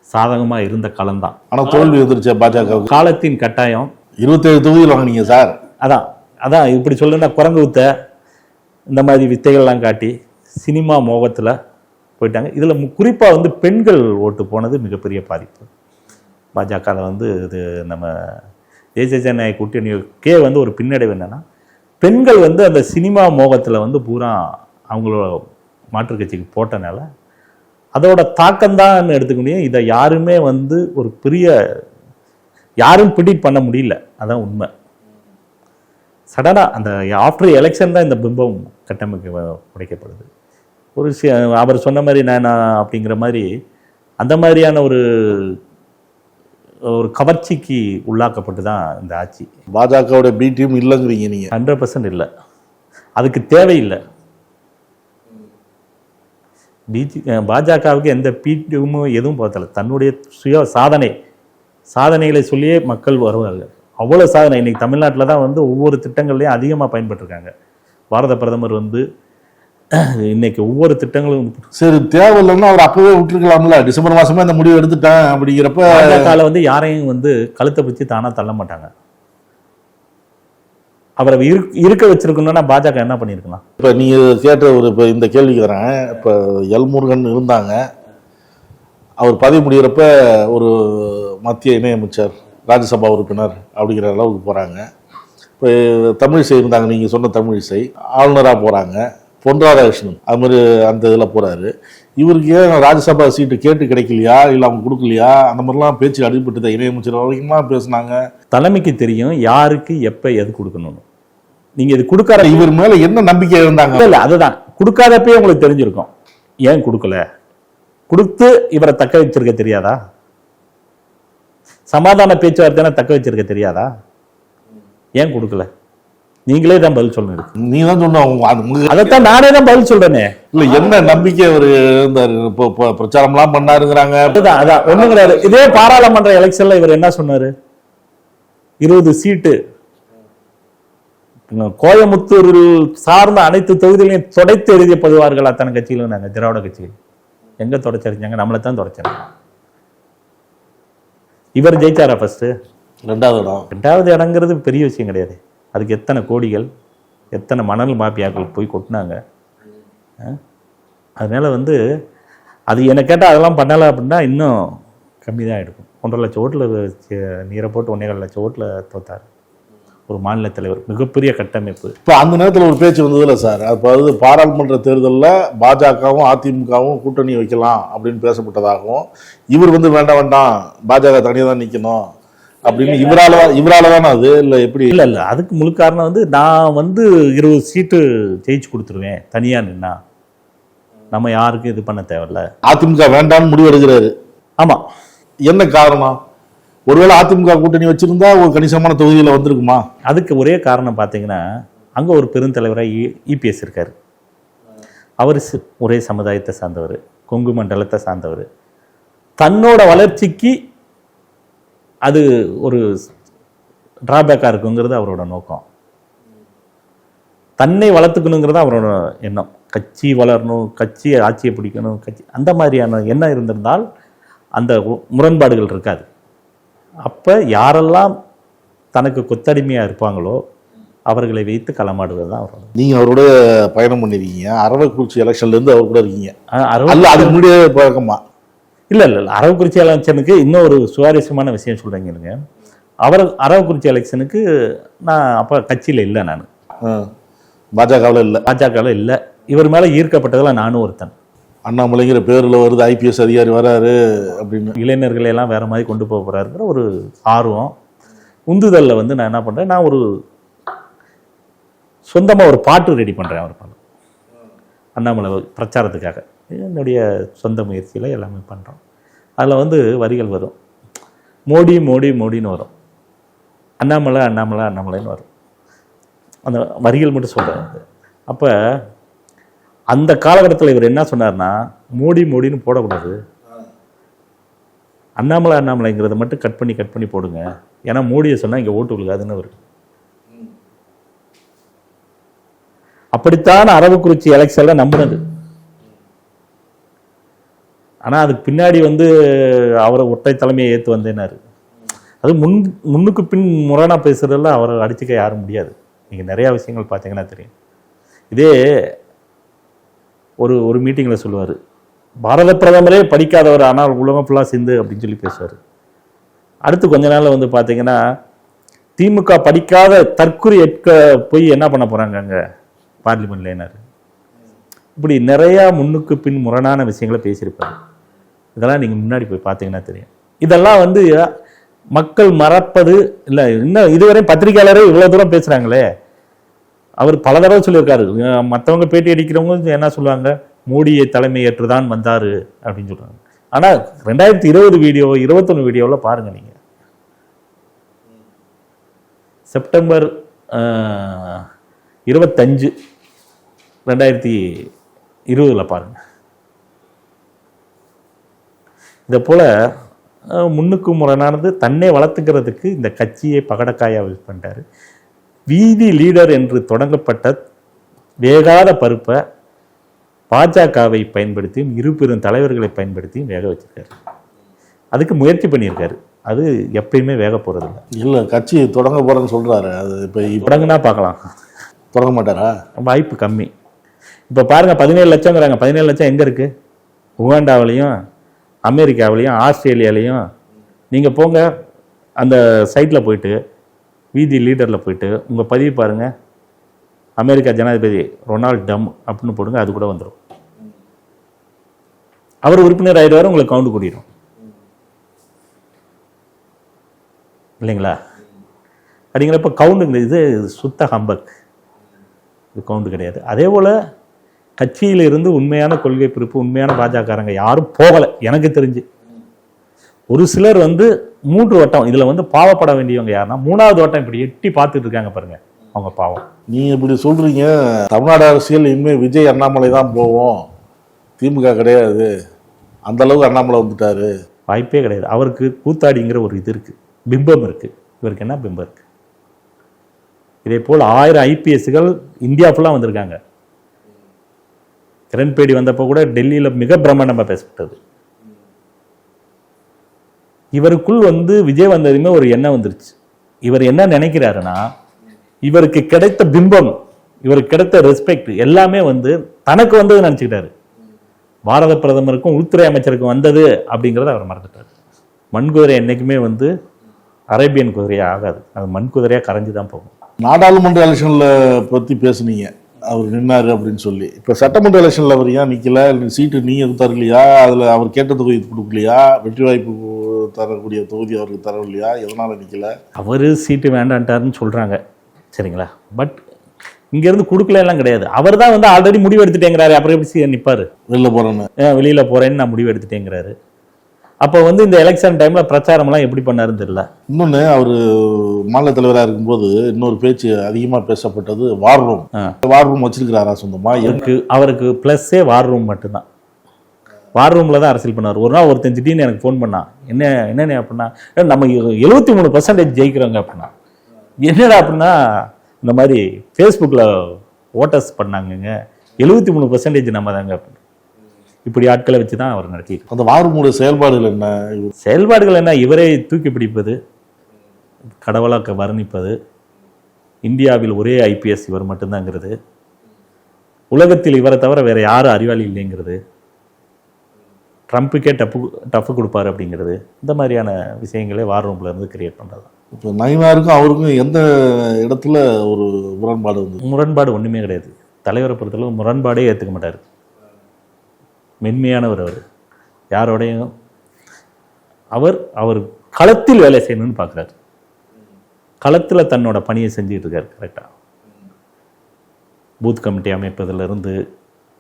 சாதகமாக இருந்த களம் தான். ஆனால் தோல்வி வந்துருச்சு பாஜக. காலத்தின் கட்டாயம். 27 தொகுதியில் வாங்கினீங்க சார். அதான் இப்படி சொல்லுன்னா குரங்கு வித்தை இந்த மாதிரி வித்தைகள்லாம் காட்டி சினிமா மோகத்தில் போயிட்டாங்க. இதில் குறிப்பாக வந்து பெண்கள் ஓட்டு போனது மிகப்பெரிய பாதிப்பு. பாஜகவில் வந்து இது நம்ம தேசிய ஜனநாயக கூட்டணிக்கே வந்து ஒரு பின்னடைவு என்னென்னா, பெண்கள் வந்து அந்த சினிமா மோகத்தில் வந்து பூரா அவங்களோட மாற்றுக் கட்சிக்கு போட்டனால அதோட தாக்கம்தான் எடுத்துக்க முடியும். இதை யாருமே வந்து ஒரு பெரிய யாரும் ப்ரிடிக்ட் பண்ண முடியல. அதான் உண்மை. சடனாக அந்த ஆஃப்டர் எலெக்ஷன் தான் இந்த பிம்பம் உடைக்கப்படுது. ஒரு அவர் சொன்ன மாதிரி நான் அப்படிங்கிற மாதிரி அந்த மாதிரியான ஒரு கவர்ச்சிக்கு உள்ளாக்கப்பட்டு தான் இந்த ஆட்சி. பாஜகவோட பி டீம் இல்லைங்கிறீங்க நீங்கள்? 100% இல்லை, அதுக்கு தேவையில்லை. பாஜகவுக்கு எந்த பீட்டமும் எதுவும் பார்த்தல. தன்னுடைய சுய சாதனைகளை சொல்லியே மக்கள் வருவார்கள். அவ்வளோ சாதனை. இன்னைக்கு தமிழ்நாட்டில் தான் வந்து ஒவ்வொரு திட்டங்கள்லையும் அதிகமாக பயன்பட்டுருக்காங்க. பாரத பிரதமர் வந்து இன்னைக்கு ஒவ்வொரு திட்டங்களும் சரி தேவையில்லைன்னா அவர் அப்பவே விட்டுருக்கலாம்ல. டிசம்பர் மாதமே அந்த முடிவு எடுத்துட்டேன் அப்படிங்கிறப்ப பாஜகவில் வந்து யாரையும் வந்து கழுத்தை பிடிச்சி தானாக தள்ள மாட்டாங்க. அவரை இருக்க வச்சிருக்கணும்னா பாஜக என்ன பண்ணியிருக்கலாம்? இப்போ நீங்கள் கேட்ட இப்போ இந்த கேள்விக்கு வரேன். இப்போ எல்முருகன் இருந்தாங்க, அவர் பதவி முடிகிறப்ப ஒரு மத்திய இணையமைச்சர், ராஜ்யசபா உறுப்பினர் அப்படிங்கிற அளவுக்கு போகிறாங்க. இப்போ தமிழிசை இருந்தாங்க, நீங்கள் சொன்ன தமிழிசை ஆளுநராக போகிறாங்க. பொன் ராதாகிருஷ்ணன் அது மாதிரி அந்த இதில் போகிறாரு. இவருக்கு ஏன் ராஜ்யசபா சீட்டு கேட்டு கிடைக்கலையா, இல்லை அவங்க கொடுக்கலையா, அந்த மாதிரிலாம் பேச்சு அடிபட்டு தான் இணையமைச்சர் வரைக்கும்லாம் பேசினாங்க. தலைமைக்கு தெரியும் யாருக்கு எப்போ எது கொடுக்கணும்னு. நீங்கள் இது கொடுக்காத இவர் மேலே என்ன நம்பிக்கை இருந்தாங்க? இல்லை, அதுதான் கொடுக்காதப்பே உங்களுக்கு தெரிஞ்சிருக்கும். ஏன் கொடுக்கல? கொடுத்து இவரை தக்க வச்சிருக்க தெரியாதா? சமாதான பேச்சுவார்த்தை தக்க வச்சிருக்க தெரியாதா? ஏன் கொடுக்கல? நீங்களே தான் பதில் சொல்லணும். நீ தான் சொன்ன, அதைத்தான் நானே தான் பதில் சொல்றேனே. இல்லை, என்ன நம்பிக்கை அவர் இருந்தார்? இப்போ பிரச்சாரம்லாம் பண்ணாருங்கிறாங்க. அதான் ஒண்ணும் கிடையாது. இதே பாராளுமன்ற எலெக்ஷன்ல இவர் என்ன சொன்னாரு? 20 சீட்டு கோயமுத்தூர் சார்ந்த அனைத்து தொகுதிகளையும் தொடைத்து எழுதியப்படுவார்கள் அத்தனை கட்சிகளும். நாங்கள் திராவிட கட்சிகள் எங்க தொடச்சிருந்தாங்க? நம்மளை தான் தொடச்சாங்க. இவர் ஜெயிச்சாரா? ஃபர்ஸ்ட் 2வது இடங்கிறது பெரிய விஷயம் கிடையாது. அதுக்கு எத்தனை கோடிகள், எத்தனை மணல் மாஃபியாக்கள் போய் கொட்டினாங்க. அதனால வந்து அது என்ன கேட்டால் அதெல்லாம் பண்ணலை அப்படின்னா இன்னும் கம்மி தான் எடுக்கும். 1.5 லட்சம் ஓட்டில் நீரை போட்டு 1.25 லட்சம் ஓட்டில் தோத்தார் ஒரு மாநில தலைவர். மிகப்பெரிய கட்டமைப்பு. இப்போ அந்த நேரத்தில் ஒரு பேச்சு வந்ததில்ல சார், அதாவது பாராளுமன்ற தேர்தலில் பாஜகவும் அதிமுகவும் கூட்டணி வைக்கலாம் அப்படின்னு பேசப்பட்டதாகவும், இவர் வந்து வேண்டாம் பாஜக தனியாக தான் நிற்கணும் அப்படின்னு இவரால தானே அது இல்லை எப்படி? இல்லை இல்லை, அதுக்கு முழு காரணம் வந்து நான் வந்து 20 சீட்டு ஜெயிச்சு கொடுத்துருவேன் தனியாக நின்னா, நம்ம யாருக்கும் இது பண்ண தேவையில்ல. அதிமுக வேண்டாம்னு முடிவு எடுக்கிறாரு. ஆமாம். என்ன காரணம்? ஒருவேளை அதிமுக கூட்டணி வச்சிருந்தா ஒரு கணிசமான தொகுதியில் வந்திருக்குமா? அதுக்கு ஒரே காரணம் பார்த்தீங்கன்னா, அங்கே ஒரு பெருந்தலைவராக இபிஎஸ் இருக்கார். அவர் ஒரே சமுதாயத்தை சார்ந்தவர், கொங்கு மண்டலத்தை சார்ந்தவர். தன்னோட வளர்ச்சிக்கு அது ஒரு டிராபேக்காக இருக்குங்கிறது அவரோட நோக்கம். தன்னை வளர்த்துக்கணுங்கிறது அவரோட எண்ணம். கட்சி வளரணும், கட்சி ஆட்சியை பிடிக்கணும், கட்சி அந்த மாதிரியான எண்ணம் இருந்திருந்தால் அந்த முரண்பாடுகள் இருக்காது. அப்போ யாரெல்லாம் தனக்கு கொத்தடிமையாக இருப்பாங்களோ அவர்களை வைத்து களமாடுவது தான் அவரோட. நீங்கள் அவரோட பயணம் பண்ணிருக்கீங்க, அரவக்குறிச்சி எலெக்ஷன்லேருந்து அவர் கூட இருக்கீங்க. அல்ல, அதுக்கு முன்னாடியே பழக்கமா? இல்லை இல்லை இல்லை, அரவக்குறிச்சி எலெக்ஷனுக்கு இன்னும் ஒரு சுவாரஸ்யமான விஷயம் சொல்கிறீங்க. அரவக்குறிச்சி எலெக்ஷனுக்கு நான் அப்போ கட்சியில் இல்லை, நான் பாஜகவில் இல்லை. பாஜகவில் இல்லை. இவர் மேலே ஈர்க்கப்பட்டதில் நானும் ஒருத்தன். அண்ணாமலைங்கிற பேரில் வருது, ஐபிஎஸ் அதிகாரி வராரு அப்படின்னு இளைஞர்களை எல்லாம் வேறு மாதிரி கொண்டு போக போகிறாருங்கிற ஒரு ஆர்வம் உந்துதலில் வந்து நான் என்ன பண்ணுறேன், நான் ஒரு சொந்தமாக ஒரு பாட்டு ரெடி பண்ணுறேன். அவர் பண்ண அண்ணாமலை பிரச்சாரத்துக்காக என்னுடைய சொந்த முயற்சியில் எல்லாமே பண்ணுறோம். அதில் வந்து வரிகள் வரும், மோடி மோடி மோடின்னு வரும், அண்ணாமலை அண்ணாமலை அண்ணாமலைன்னு வரும். அந்த வரிகள் மட்டும் சொல்கிறேன். அப்போ அந்த காலகட்டத்தில் இவர் என்ன சொன்னார்னா, மோடி மோடின்னு போடக்கூடாது, அண்ணாமலை அண்ணாமலைங்கிறத மட்டும் கட் பண்ணி போடுங்க, ஏன்னா மோடியை சொன்னால் இங்கே ஓட்டு விழுகாதுன்னு அவர். அப்படித்தான் அரவக்குறிச்சி எலெக்ஷனில் நம்பினது. ஆனால் அதுக்கு பின்னாடி வந்து அவரை ஒற்றை தலைமையை ஏற்று வந்தேனாரு. அது முன்னுக்கு பின் முரணாக பேசுறதுல அவரை அடிச்சுக்க யாரும் முடியாது. நீங்கள் நிறையா விஷயங்கள் பார்த்தீங்கன்னா தெரியும். இதே ஒரு மீட்டிங்கில் சொல்லுவார், பாரத பிரதமரே படிக்காதவர் ஆனால் உலகம் ஃபுல்லாக சிந்து அப்படின்னு சொல்லி பேசுவார். அடுத்து கொஞ்ச நாள் வந்து பார்த்தீங்கன்னா திமுக படிக்காத தற்குறி ஏற்க போய் என்ன பண்ண போகிறாங்க அங்கே பார்லிமெண்ட்லேனாரு. இப்படி நிறையா முன்னுக்கு பின் முரணான விஷயங்களை பேசியிருப்பாரு. இதெல்லாம் நீங்கள் முன்னாடி போய் பார்த்தீங்கன்னா தெரியும். இதெல்லாம் வந்து மக்கள் மறப்பது இல்லை. இன்னும் இதுவரை பத்திரிகையாளரே இவ்வளோ தூரம் பேசுகிறாங்களே. அவர் பல தடவை சொல்லியிருக்காரு. மற்றவங்க பேட்டி அடிக்கிறவங்க என்ன சொல்லுவாங்க, மோடியை தலைமை ஏற்றுதான் வந்தார் அப்படின்னு சொல்கிறாங்க. ஆனால் 2020 வீடியோ 21 வீடியோவில் பாருங்கள் நீங்கள், செப்டம்பர் 25 2020 பாருங்கள். இதை போல் முன்னுக்கு முரணானது தன்னை வளர்த்துக்கிறதுக்கு இந்த கட்சியை பகடக்காயாக யூஸ் பண்ணிட்டாரு. வீதி லீடர் என்று தொடங்கப்பட்ட வேகாத பருப்பை பாஜகவை பயன்படுத்தியும் இரு பெரும் தலைவர்களை பயன்படுத்தியும் வேக வச்சிருக்காரு. அதுக்கு முயற்சி பண்ணியிருக்காரு. அது எப்பயுமே வேக போகிறது இல்லை. கட்சி தொடங்க போகிறேன்னு சொல்கிறாரு. அது இப்போ தொடங்குனா பார்க்கலாம். தொடங்க மாட்டாரா? வாய்ப்பு கம்மி. இப்போ பாருங்கள், 17 லட்சங்கிறாங்க. 17 லட்சம் எங்கே இருக்குது? உகாண்டாவிலையும் அமெரிக்காவிலையும் ஆஸ்திரேலியாவிலையும். நீங்கள் போங்க அந்த சைட்டில் போயிட்டு வீதி லீடரில் போயிட்டு உங்கள் பதிவு பாருங்கள், அமெரிக்கா ஜனாதிபதி ரொனால்ட் டம் அப்படின்னு போடுங்க, அது கூட வந்துடும். அவர் உறுப்பினர் ஆயிடுவார், உங்களுக்கு கவுண்ட் கூட்டிடும் இல்லைங்களா? அப்படிங்கிறப்ப கவுண்டுங்க இது சுத்த ஹம்பக், இது கவுண்டு கிடையாது. அதே போல் கட்சியிலிருந்து உண்மையான கொள்கை பிரிப்பு உண்மையான பாஜகக்காரங்க யாரும் போகலை எனக்கு தெரிஞ்சு. ஒரு சிலர் வந்து 3 வட்டம் இதில் வந்து பாவப்பட வேண்டியவங்க யாருன்னா 3வது வட்டம் இப்படி எட்டி பார்த்துட்டு இருக்காங்க பாருங்க, அவங்க பாவம். நீங்கள் இப்படி சொல்கிறீங்க, தமிழ்நாடு அரசியல் இனிமேல் விஜய் அண்ணாமலை தான் போவோம், திமுக கிடையாது, அந்த அளவுக்கு அண்ணாமலை வந்துட்டாரு. வாய்ப்பே கிடையாது. அவருக்கு கூத்தாடிங்கிற ஒரு இது இருக்குது, பிம்பம் இருக்குது. இவருக்கு என்ன பிம்பம் இருக்குது? இதே போல் 1000 ஐபிஎஸ்கள் இந்தியா ஃபுல்லாக வந்திருக்காங்க. கிரண்பேடி வந்தப்போ கூட டெல்லியில் மிக பிரம்மாண்டமாக பேசப்பட்டது. இவருக்குள் வந்து விஜய் வந்ததுமே ஒரு எண்ணம் வந்துருச்சு. இவர் என்ன நினைக்கிறாருன்னா, இவருக்கு கிடைத்த பிம்பம், இவருக்கு கிடைத்த ரெஸ்பெக்ட் எல்லாமே வந்து தனக்கு வந்தது நினச்சிக்கிட்டாரு. பாரத பிரதமருக்கும் உள்துறை அமைச்சருக்கும் வந்தது அப்படிங்கிறத அவர் மறந்துட்டார். மண்குதிரை என்றைக்குமே வந்து அரேபியன் குதிரையாக ஆகாது, அது மண் குதிரையாக கரைஞ்சி தான் போகும். நாடாளுமன்ற எலெக்ஷனில் பற்றி பேசுனீங்க, அவர் நின்னாரு அப்படின்னு சொல்லி. இப்போ சட்டமன்ற எலெக்ஷனில் அவர் ஏன் நிற்கல? சீட்டு நீங்கள் தரலையா? அதில் அவர் கேட்ட தொகை கொடுக்கலையா? வெற்றி வாய்ப்பு தரக்கூடிய தொகுதி அவருக்கு தரவில்லையா? எதனால் நிற்கல? அவர் சீட்டு வேண்டான்ட்டாருன்னு சொல்கிறாங்க, சரிங்களா? பட் இங்கேருந்து கொடுக்கலாம் கிடையாது. அவர் தான் வந்து ஆல்ரெடி முடிவு எடுத்துட்டேங்கிறாரு. அப்புறம் எப்படி நிற்பார்? வெளில போகிறேன்னு, வெளியில் போகிறேன்னு நான் முடிவு எடுத்துட்டேங்கிறாரு. அப்போ வந்து இந்த எலெக்ஷன் டைமில் பிரச்சாரம்லாம் எப்படி பண்ணாருன்னு தெரியல. இன்னொன்று, அவர் மாநில தலைவராக இருக்கும்போது இன்னொரு பேச்சு அதிகமாக பேசப்பட்டது வார் ரூம். வார் ரூம் வச்சிருக்கிறாரா சொந்தமாக? அவருக்கு ப்ளஸ்ஸே வார் ரூம் மட்டும்தான். வார் ரூமில் தான் அரசியல் பண்ணார். ஒரு நாள் ஒருத்தன் திடீர்னு எனக்கு ஃபோன் பண்ணான். என்னென்ன அப்படின்னா, நம்ம 73% ஜெயிக்கிறோங்க அப்படின்னா. என்னடா அப்படின்னா, இந்த மாதிரி ஃபேஸ்புக்கில் ஓட்டர்ஸ் பண்ணாங்கங்க, 73% நம்ம தாங்க அப்படின்னு. இப்படி ஆட்களை வச்சு தான் அவர் நடத்திட்டு. அந்த வார் ரூமுடைய செயல்பாடுகள் என்ன? செயல்பாடுகள் என்ன? இவரை தூக்கி பிடிப்பது, கடவுளாக வர்ணிப்பது, இந்தியாவில் ஒரே ஐபிஎஸ் இவர் மட்டும்தாங்கிறது, உலகத்தில் இவரை தவிர வேற யாரும் அறிவாளி இல்லைங்கிறது, ட்ரம்ப்புக்கே டஃப் கொடுப்பாரு அப்படிங்கிறது, இந்த மாதிரியான விஷயங்களே வார் ரூம்ல இருந்து கிரியேட் பண்ணுறது. இப்போ நயினாருக்கும் அவருக்கும் எந்த இடத்துல ஒரு முரண்பாடு வந்து? முரண்பாடு ஒன்றுமே கிடையாது. தலைவரை பொறுத்தளவு முரண்பாடே ஏற்றுக்க மாட்டார். மென்மையானவர் அவர். யாரோடையும் அவர் களத்தில் வேலை செய்யணும்னு பார்க்குறாரு. களத்தில் தன்னோட பணியை செஞ்சுக்கிட்டு இருக்காரு கரெக்டாக. பூத் கமிட்டி அமைப்பதிலிருந்து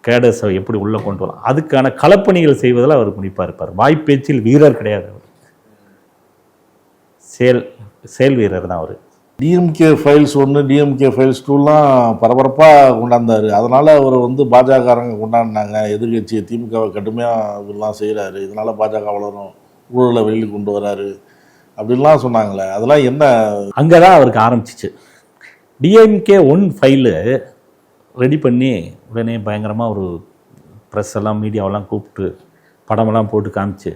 கேடர்ஸை எப்படி உள்ளே கொண்டு வரலாம், அதுக்கான களப்பணிகள் செய்வதில் அவர் முனைப்பாக இருப்பார். வாய்ப்பேச்சில் வீரர் கிடையாது அவர். செயல் வீரர் தான் அவர். டிஎம்கே ஃபைல்ஸ் 1, டிஎம்கே ஃபைல்ஸ் 2லாம் பரபரப்பாக கொண்டாந்தார். அதனால் அவர் வந்து பாஜகக்காரங்க கொண்டாடினாங்க. எதிர்கட்சி திமுகவை கடுமையாக இதெல்லாம் செய்கிறாரு, இதனால் பாஜக வளரும், ஊழலை வெளியில் கொண்டு வராரு அப்படின்லாம் சொன்னாங்களே, அதெல்லாம் என்ன? அங்கே தான் அவருக்கு ஆரம்பிச்சிச்சு. டிஎம்கே 1 ஃபைலு ரெடி பண்ணி உடனே பயங்கரமாக ஒரு ப்ரெஸ் எல்லாம் மீடியாவெல்லாம் கூப்பிட்டு படமெல்லாம் போட்டு காமிச்சு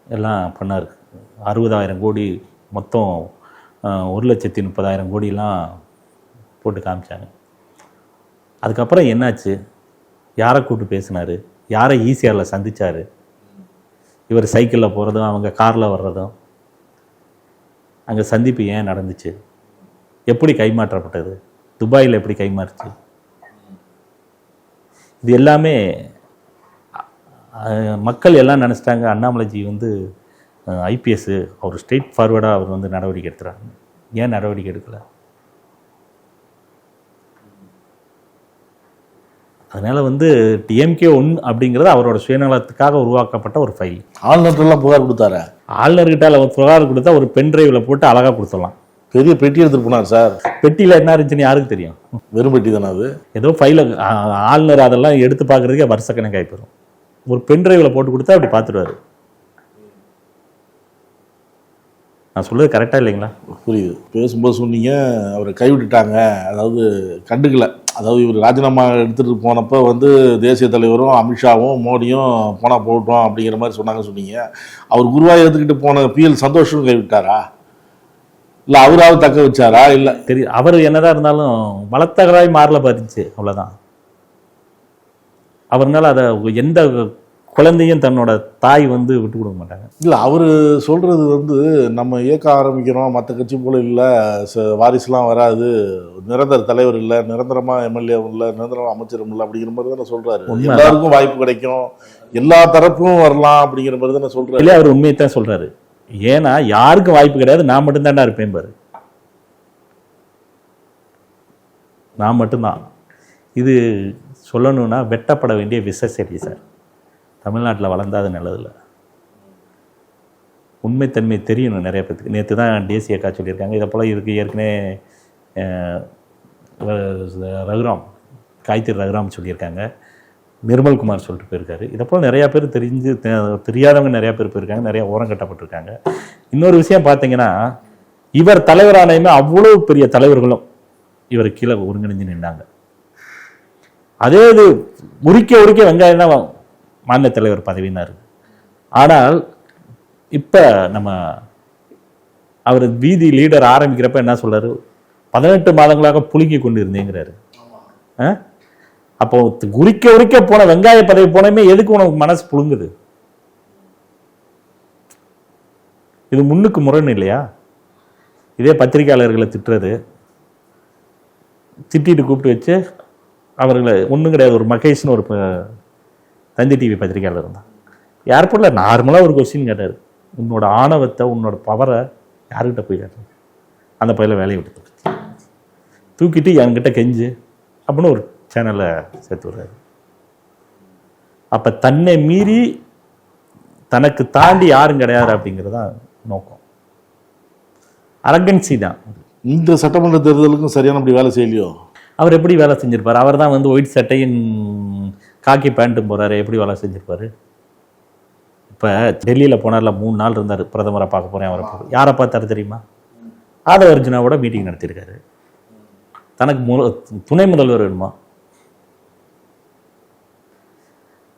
எல்லாம் பண்ணார். 60,000 கோடி மொத்தம் 1,30,000 கோடிலாம் போட்டு காமிச்சாங்க. அதுக்கப்புறம் என்னாச்சு? யாரை கூப்பிட்டு பேசினார்? யாரை ஈசிஆரில் சந்தித்தார்? இவர் சைக்கிளில் போகிறதும் அவங்க காரில் வர்றதும், அங்கே சந்திப்பு ஏன் நடந்துச்சு? எப்படி கைமாற்றப்பட்டது? துபாயில் எப்படி கைமாறுச்சு? இது எல்லாமே மக்கள் எல்லாம் நினச்சிட்டாங்க அண்ணாமலைஜி வந்து ஐபிஎஸ், அவர் ஸ்ட்ரெயிட் ஃபார்வர்டாக அவர் வந்து நடவடிக்கை எடுத்துறாங்க. ஏன் நடவடிக்கை எடுக்கலை? அதனால் வந்து டிஎம்கே 1 அப்படிங்கிறது அவரோட சுயநலத்துக்காக உருவாக்கப்பட்ட ஒரு ஃபைல். ஆளுநர்கிட்டலாம் புகார் கொடுத்தாரு. ஆளுநர்கிட்ட அவர் புகார் கொடுத்தா ஒரு பென் டிரைவில் போட்டு அழகாக கொடுத்துடலாம். பெரிய பெட்டி எடுத்துட்டு போனார் சார். பெட்டியில் என்ன இருந்துச்சுன்னு யாருக்கு தெரியும்? வெறும் பெட்டி தானே அது. ஏதோ ஃபைலை ஆளுநர் அதெல்லாம் எடுத்து பார்க்குறதுக்கே வருஷக்கணக்காகி போயிடும். ஒரு பென் டிரைவில் போட்டு கொடுத்தா அப்படி பார்த்துடுவார். நான் சொல்கிறது கரெக்டாக இல்லைங்களா? புரியுது. பேசும்போது சொன்னீங்க அவரை கைவிட்டுட்டாங்க, அதாவது கண்டுக்கல. அதாவது இவர் ராஜினாமா எடுத்துகிட்டு போனப்போ வந்து தேசிய தலைவரும் அமித்ஷாவும் மோடியும் போனால் போகட்டும் அப்படிங்கிற மாதிரி சொன்னீங்க. அவர் குருவாய் எடுத்துக்கிட்டு போன பிஎல் சந்தோஷம் கைவிட்டாரா, இல்லை அவராவது தக்க வச்சாரா? இல்லை தெரியும். அவர் என்னதான் இருந்தாலும் வளர்த்தகராய் மாறல பார்த்துச்சு, அவ்வளோதான். அவர்னால அதை எந்த குழந்தையும் தன்னோட தாய் வந்து விட்டு கொடுக்க மாட்டாங்க. இல்லை, அவர் சொல்கிறது வந்து நம்ம இயக்கம் ஆரம்பிக்கிறோம், மற்ற கட்சி போல இல்லை, வாரிசுலாம் வராது, நிரந்தர தலைவர் இல்லை, நிரந்தரமாக எம்எல்ஏ இல்லை, நிரந்தரமாக அமைச்சரும் இல்லை அப்படிங்கிற மாதிரி தானே சொல்கிறாரு. எல்லாருக்கும் வாய்ப்பு கிடைக்கும், எல்லா தரப்பும் வரலாம் அப்படிங்கிற மாதிரி தானே சொல்கிறாரு. இல்லை, அவர் உண்மையை தான் சொல்கிறாரு. ஏன்னா யாருக்கும் வாய்ப்பு கிடையாது, நான் மட்டும்தான்டா இருப்பேன் பாரு, நான் மட்டும்தான். இது சொல்லணும்னா வெட்டப்பட வேண்டிய விசை சார். தமிழ்நாட்டில் வளர்ந்தாது நல்லதில்லை. உண்மைத்தன்மை தெரியணும் நிறைய பேருக்கு. நேற்று தான் தேசிய அக்கா சொல்லியிருக்காங்க, இதை போல் இருக்குது. ஏற்கனவே காய்த்திரி ரகுராம் சொல்லியிருக்காங்க, நிர்மல்குமார் சொல்லிட்டு போயிருக்காரு. இதை போல் நிறையா பேர் தெரியாதவங்க நிறையா பேர் போயிருக்காங்க, நிறையா ஓரம் கட்டப்பட்டிருக்காங்க. இன்னொரு விஷயம் பார்த்தீங்கன்னா, இவர் தலைவரானையுமே அவ்வளோ பெரிய தலைவர்களும் இவர் கீழே ஒருங்கிணைஞ்சு நின்றாங்க. அதே இது உரிக்க வெங்காயம் தான் மாநில தலைவர் பதவினார். ஆனால் இப்போ நம்ம அவர் வீதி லீடர் ஆரம்பிக்கிறப்ப என்ன சொல்றாரு? 18 மாதங்களாக புழுங்கி கொண்டு இருந்தேங்கிறாரு. அப்போ உரிக்க போன வெங்காய பதவி போனமே எதுக்கு உனக்கு மனசு புழுங்குது? இது முன்னுக்கு முரண் இல்லையா? இதே பத்திரிகையாளர்களை திட்டுறது, திட்டிட்டு கூப்பிட்டு வச்சு அவர்களை ஒன்றும் கிடையாது. ஒரு மகேஷ்னு ஒரு தந்தி டிவி பத்திரிகையாளர் இருந்தான், ஏர்போர்ட்டில் நார்மலாக ஒரு கொஸ்டின் கேட்டார், உன்னோட ஆணவத்தை, உன்னோட பவரை யாருக்கிட்ட போய் காட்டுறது? அந்த பையில வேலையை விட்டு தூக்கிட்டு என்கிட்ட கெஞ்சு அப்படின்னு ஒரு சேனலை சேர்த்து விடுறாரு. அப்போ தன்னை மீறி தனக்கு தாண்டி யாரும் கிடையாது அப்படிங்கிறது தான் நோக்கம். அரகன்சி தான். இந்த சட்டமன்ற தேர்தலுக்கும் சரியானபடி வேலை செய்யலையோ? அவர் எப்படி வேலை செஞ்சிருப்பார்? அவர் தான் வந்து ஒயிட் சட்டையும் காக்கி பேண்ட்டும் போகிறாரு, எப்படி வேலை செஞ்சிருப்பார்? இப்போ டெல்லியில் போனார்ல, 3 நாள் இருந்தார், பிரதமரை பார்க்க போகிறேன் அவரை பார்க்க. யாரை பார்த்தாரு தெரியுமா? ஆதவ அர்ஜுனாவோட மீட்டிங் நடத்தியிருக்காரு. தனக்கு துணை முதல்வர் வேணுமா?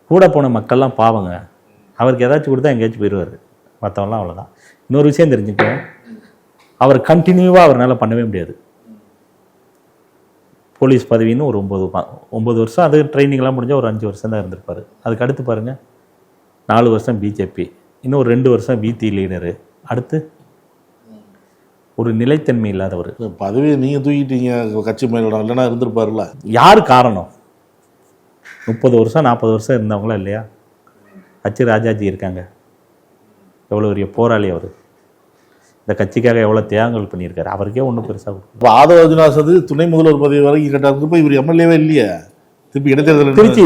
கூட போன மக்கள்லாம் பாவங்க, அவருக்கு ஏதாச்சும் கொடுத்தா எங்கேயாச்சும் போயிடுவார், மற்றவங்களாம் அவ்வளோதான். இன்னொரு விஷயம் தெரிஞ்சுக்கோ, அவர் கண்டினியூவாக அவரால் பண்ணவே முடியாது. போலீஸ் பதவின்னு ஒரு 9 வருஷம், அது ட்ரைனிங்லாம் முடிஞ்சால் ஒரு 5 வருஷம் தான் இருந்திருப்பார். அதுக்கு அடுத்து பாருங்கள், 4 வருஷம் பிஜேபி, இன்னும் ஒரு 2 வருஷம் பிடி லீடரு, அடுத்து ஒரு நிலைத்தன்மை இல்லாதவர். பதவியை நீங்கள் தூக்கிட்டீங்க, கட்சி மேலிடம் இல்லைன்னா இருந்திருப்பாருல்ல. யார் காரணம்? 30 வருஷம் 40 வருஷம் இருந்தவங்களா இல்லையா? ஹச் ராஜாஜி இருக்காங்க, எவ்வளோ பெரிய போராளி அவர். இந்த கட்சிக்காக எவ்வளோ தியாகங்கள் பண்ணியிருக்காரு, அவருக்கே ஒன்றும் பெருசாக. இப்போ ஆதவ அர்ஜுனா துணை முதல்வர் பதவி வரைக்கும் கேட்டால் இவர் எம்எல்ஏவே இல்லையே. திருப்பி இடைத்தேர்தல் திருச்சி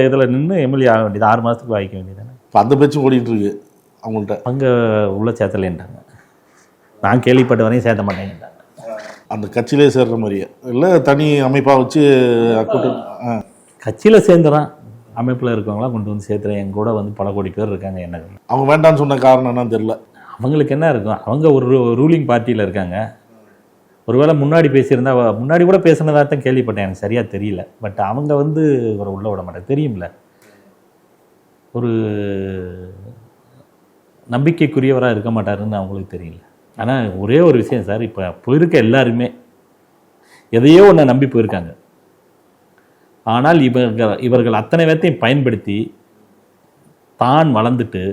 இதில் நின்று எம்எல்ஏ ஆக வேண்டியது, 6 மாதத்துக்கு வாய்க்க வேண்டியதானே. இப்போ அந்த பேச்சும் ஓடிட்டு இருக்கு அவங்கள்ட்ட. அங்கே உள்ள சேர்த்தலேன்றாங்க, நான் கேள்விப்பட்ட வரையும் சேர்த்த மாட்டேங்கிறாங்க. அந்த கட்சியிலே சேர்ற மாதிரியே இல்லை, தனி அமைப்பாக வச்சு கட்சியில் சேர்ந்துறான், அமைப்பில் இருக்கவங்களாம் கொண்டு வந்து சேர்த்துறேன். என் கூட வந்து பல கோடி பேர் இருக்காங்க. என்ன அவங்க வேண்டான்னு சொன்ன காரணம் என்னன்னு தெரியல. அவங்களுக்கு என்ன இருக்கும்? அவங்க ஒரு ரூலிங் பார்ட்டியில் இருக்காங்க. ஒருவேளை முன்னாடி பேசியிருந்தா, முன்னாடி கூட பேசுனதாக தான் கேள்விப்பட்டேன், எனக்கு சரியாக தெரியல. பட் அவங்க வந்து இவரை உள்ளே விட மாட்டேன், தெரியும்ல. ஒரு நம்பிக்கைக்குரியவராக இருக்க மாட்டாருன்னு அவங்களுக்கு தெரியல. ஆனால் ஒரே ஒரு விஷயம் சார், இப்போ போயிருக்க எல்லாருமே எதையோ ஒன்று நம்பி போயிருக்காங்க. ஆனால் இவர்கள் அத்தனை பேர்த்தையும் பயன்படுத்தி தான் வளர்ந்துட்டு,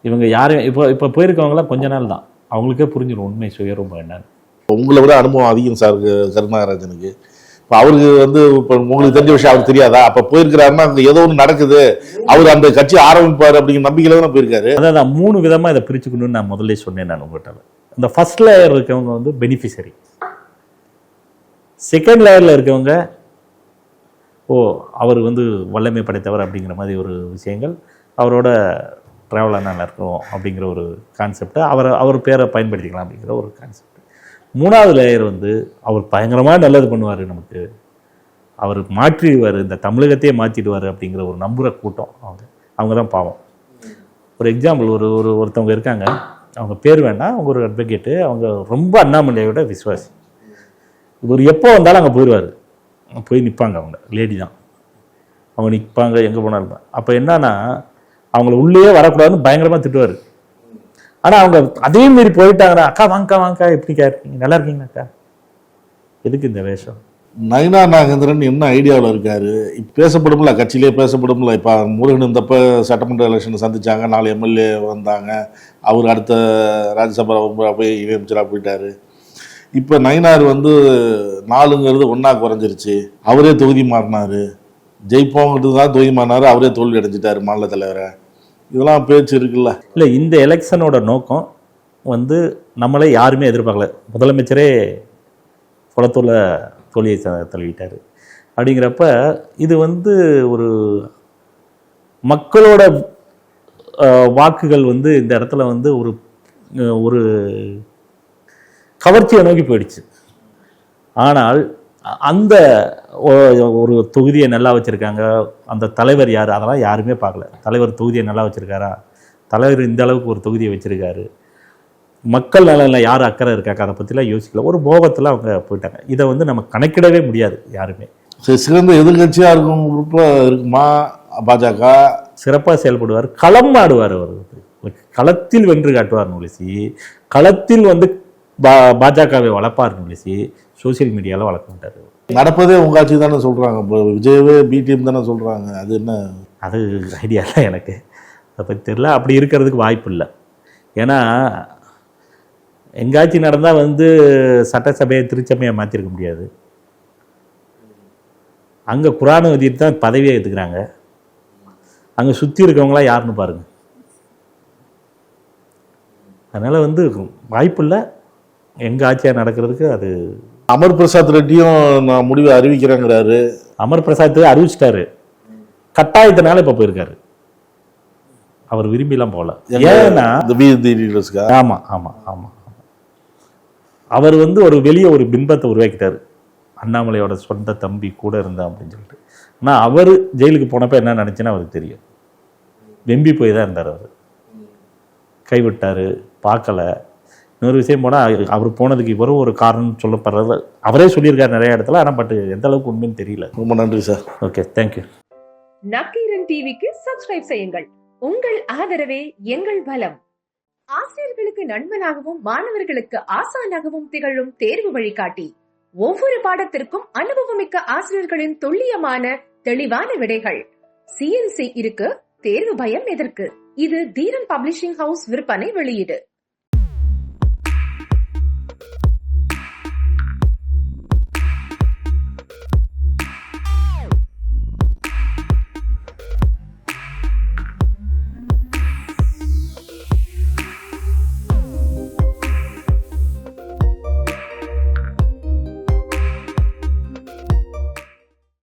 இவங்க யாரையும் இப்போ போயிருக்கவங்களாம் கொஞ்ச நாள் தான், அவங்களுக்கே புரிஞ்சிடும் உண்மை சுயரூபம் என்னன்னு. உங்களை விட அனுபவம் அதிகம் சார் கருணாகராஜனுக்கு. இப்போ அவருக்கு வந்து இப்போ உங்களுக்கு தெரிஞ்ச விஷயம் அவருக்கு தெரியாதா? அப்போ போயிருக்கிறாருன்னா அங்கே ஏதோ ஒன்று நடக்குது, அவர் அந்த கட்சி ஆரம்பிப்பார் அப்படிங்கிற நம்பிக்கையில தான் போயிருக்காரு. அதான் நான் 3 விதமாக இதை பிரிச்சுக்கணும்னு நான் முதல்ல சொன்னேன். நான் உங்கள்கிட்ட இந்த ஃபர்ஸ்ட் லேயர் இருக்கவங்க வந்து பெனிஃபிஷரி, செகண்ட் லேயரில் இருக்கவங்க அவர் வந்து வல்லமை படைத்தவர் அப்படிங்கிற மாதிரி ஒரு விஷயங்கள், அவரோட ட்ராவலாக நல்லா இருக்கும் அப்படிங்கிற ஒரு கான்செப்டை, அவர் பேரை பயன்படுத்திக்கலாம் அப்படிங்கிற ஒரு கான்செப்ட். 3வது லேயர் வந்து அவர் பயங்கரமாக நல்லது பண்ணுவார், நமக்கு அவர் மாற்றிடுவார், இந்த தமிழகத்தையே மாற்றிடுவார் அப்படிங்கிற ஒரு நம்புகிற கூட்டம். அவங்க தான் பாவம். ஒரு எக்ஸாம்பிள், ஒருத்தவங்க இருக்காங்க, அவங்க பேர் வேண்டாம், அவங்க ஒரு அட்வொகேட்டு, அவங்க ரொம்ப அண்ணாமலையோட விசுவாசி. இவர் எப்போ வந்தாலும் அங்கே போயிடுவார், போய் நிற்பாங்க. அவங்க லேடி தான், அவங்க நிற்பாங்க எங்கே போனாலும். அப்போ என்னன்னா, அவங்கள உள்ளே வரக்கூடாதுன்னு பயங்கரமாக திட்டுவார். ஆனால் அவங்க அதே மாரி போயிட்டாங்கன்னா, அக்கா வாங்கக்கா எப்படி இருக்கீங்க, நல்லா இருக்கீங்களாக்கா, எதுக்கு இந்த வேஷம்? நயினா நாகேந்திரன் என்ன ஐடியாவில் இருக்காரு? இப்போ பேசப்படும்ல, கட்சியிலே பேசப்படும்ல. இப்போ முருகன் இந்தப்போ சட்டமன்ற எலெக்ஷன் சந்திச்சாங்க, 4 எம்எல்ஏ வந்தாங்க, அவர் அடுத்த ராஜ்யசபா போய் இணையமைச்சராக போயிட்டாரு. இப்போ நயினார் வந்து 4ங்கிறது 1 குறைஞ்சிருச்சு, அவரே தொகுதி மாறினார், ஜெயிப்போங்கிறது தான் தொகுதி மாறினார், அவரே தோல்வி அடைஞ்சிட்டாரு மாநில தலைவரை. இதெல்லாம் பேச்சு இருக்குல்ல. இல்லை, இந்த எலெக்ஷனோட நோக்கம் வந்து நம்மளே யாருமே எதிர்பார்க்கல. முதலமைச்சரே குளத்தூரில் தோல்வியை தழுவிட்டார். அப்படிங்கிறப்ப இது வந்து ஒரு மக்களோட வாக்குகள் வந்து இந்த இடத்துல வந்து ஒரு கவர்ச்சியை நோக்கி போயிடுச்சு. ஆனால் அந்த ஒரு தொகுதியை நல்லா வச்சுருக்காங்க, அந்த தலைவர் யார், அதெல்லாம் யாருமே பார்க்கல. தலைவர் தொகுதியை நல்லா வச்சுருக்காரா, தலைவர் இந்த அளவுக்கு ஒரு தொகுதியை வச்சுருக்காரு, மக்கள் நலனில் யார் அக்கறை இருக்காங்க, அதை பற்றிலாம் யோசிக்கல. ஒரு போகத்தில் அவங்க போயிட்டாங்க. இதை வந்து நம்ம கணக்கிடவே முடியாது யாருமே. சிறந்த எதிர்கட்சியாக இருக்கும் குரூப்பாக இருக்குமா பாஜக? சிறப்பாக செயல்படுவார், களம் ஆடுவார். அவர் களத்தில் வென்று காட்டுவார் நுழிசி, களத்தில் வந்து பாஜகவை வளர்ப்பார் நுழிசி, சோசியல் மீடியாவில் வளர்க்க மாட்டார். நடப்பதே உங்கள் ஆட்சி தானே சொல்கிறாங்க, இப்போ விஜயவே பி டீம் தானே சொல்கிறாங்க. அது என்ன, அது ஐடியா இல்லை எனக்கு, அதை பற்றி தெரியல. அப்படி இருக்கிறதுக்கு வாய்ப்பு இல்லை. ஏன்னா எங்காட்சி நடந்தால் வந்து சட்டசபையை திருச்சபையை மாற்றிருக்க முடியாது. அங்கே குரானை வதிட்டு தான் பதவியை எடுத்துக்கிறாங்க. அங்கே சுற்றி இருக்கவங்களாம் யாருன்னு பாருங்கள். அதனால் வந்து வாய்ப்பில்லை. எங்கள் ஆட்சியாக நடக்கிறதுக்கு அது அமர் பிரசாத் ரெட்டியும் நான் முடிவை அறிவிக்கிறேங்கிறாரு. அமர் பிரசாத் அறிவிச்சிட்டாரு, கட்டாயத்தினால இப்போ போயிருக்காரு. அவர் விரும்பிலாம் போகல. ஏன்னா ஆமாம் ஆமாம் ஆமாம் அவர் வந்து ஒரு வெளியே ஒரு பிம்பத்தை உருவாக்கிட்டார், அண்ணாமலையோட சொந்த தம்பி கூட இருந்தா அப்படின்னு சொல்லிட்டு. ஆனால் அவர் ஜெயிலுக்கு போனப்போ என்ன நினச்சுன்னா அவருக்கு தெரியும். வெம்பி போய் தான் இருந்தார். அவர் கைவிட்டார், பார்க்கல. இன்னொரு விஷயம் போனால் அவர் போனதுக்கு இவரும் ஒரு காரணம் சொல்லப்படுறது அவரே சொல்லியிருக்காரு நிறைய இடத்துல. ஆனால் பட் எந்த அளவுக்கு உண்மைன்னு தெரியல. ரொம்ப நன்றி சார். Okay, thank you. நக்கீரன் டிவிக்கு சப்ஸ்கிரைப் செய்யுங்கள். உங்கள் ஆதரவே எங்கள் பலம். ஆசிரியர்களுக்கு நண்பனாகவும் மாணவர்களுக்கு ஆசானாகவும் திகழும் தேர்வு வழிகாட்டி. ஒவ்வொரு பாடத்திற்கும் அனுபவமிக்க ஆசிரியர்களின் துல்லியமான தெளிவான விடைகள். CNC இருக்கு, தேர்வு பயம் எதற்கு? இது தீரன் பப்ளிஷிங் ஹவுஸ் விற்பனை வெளியீடு.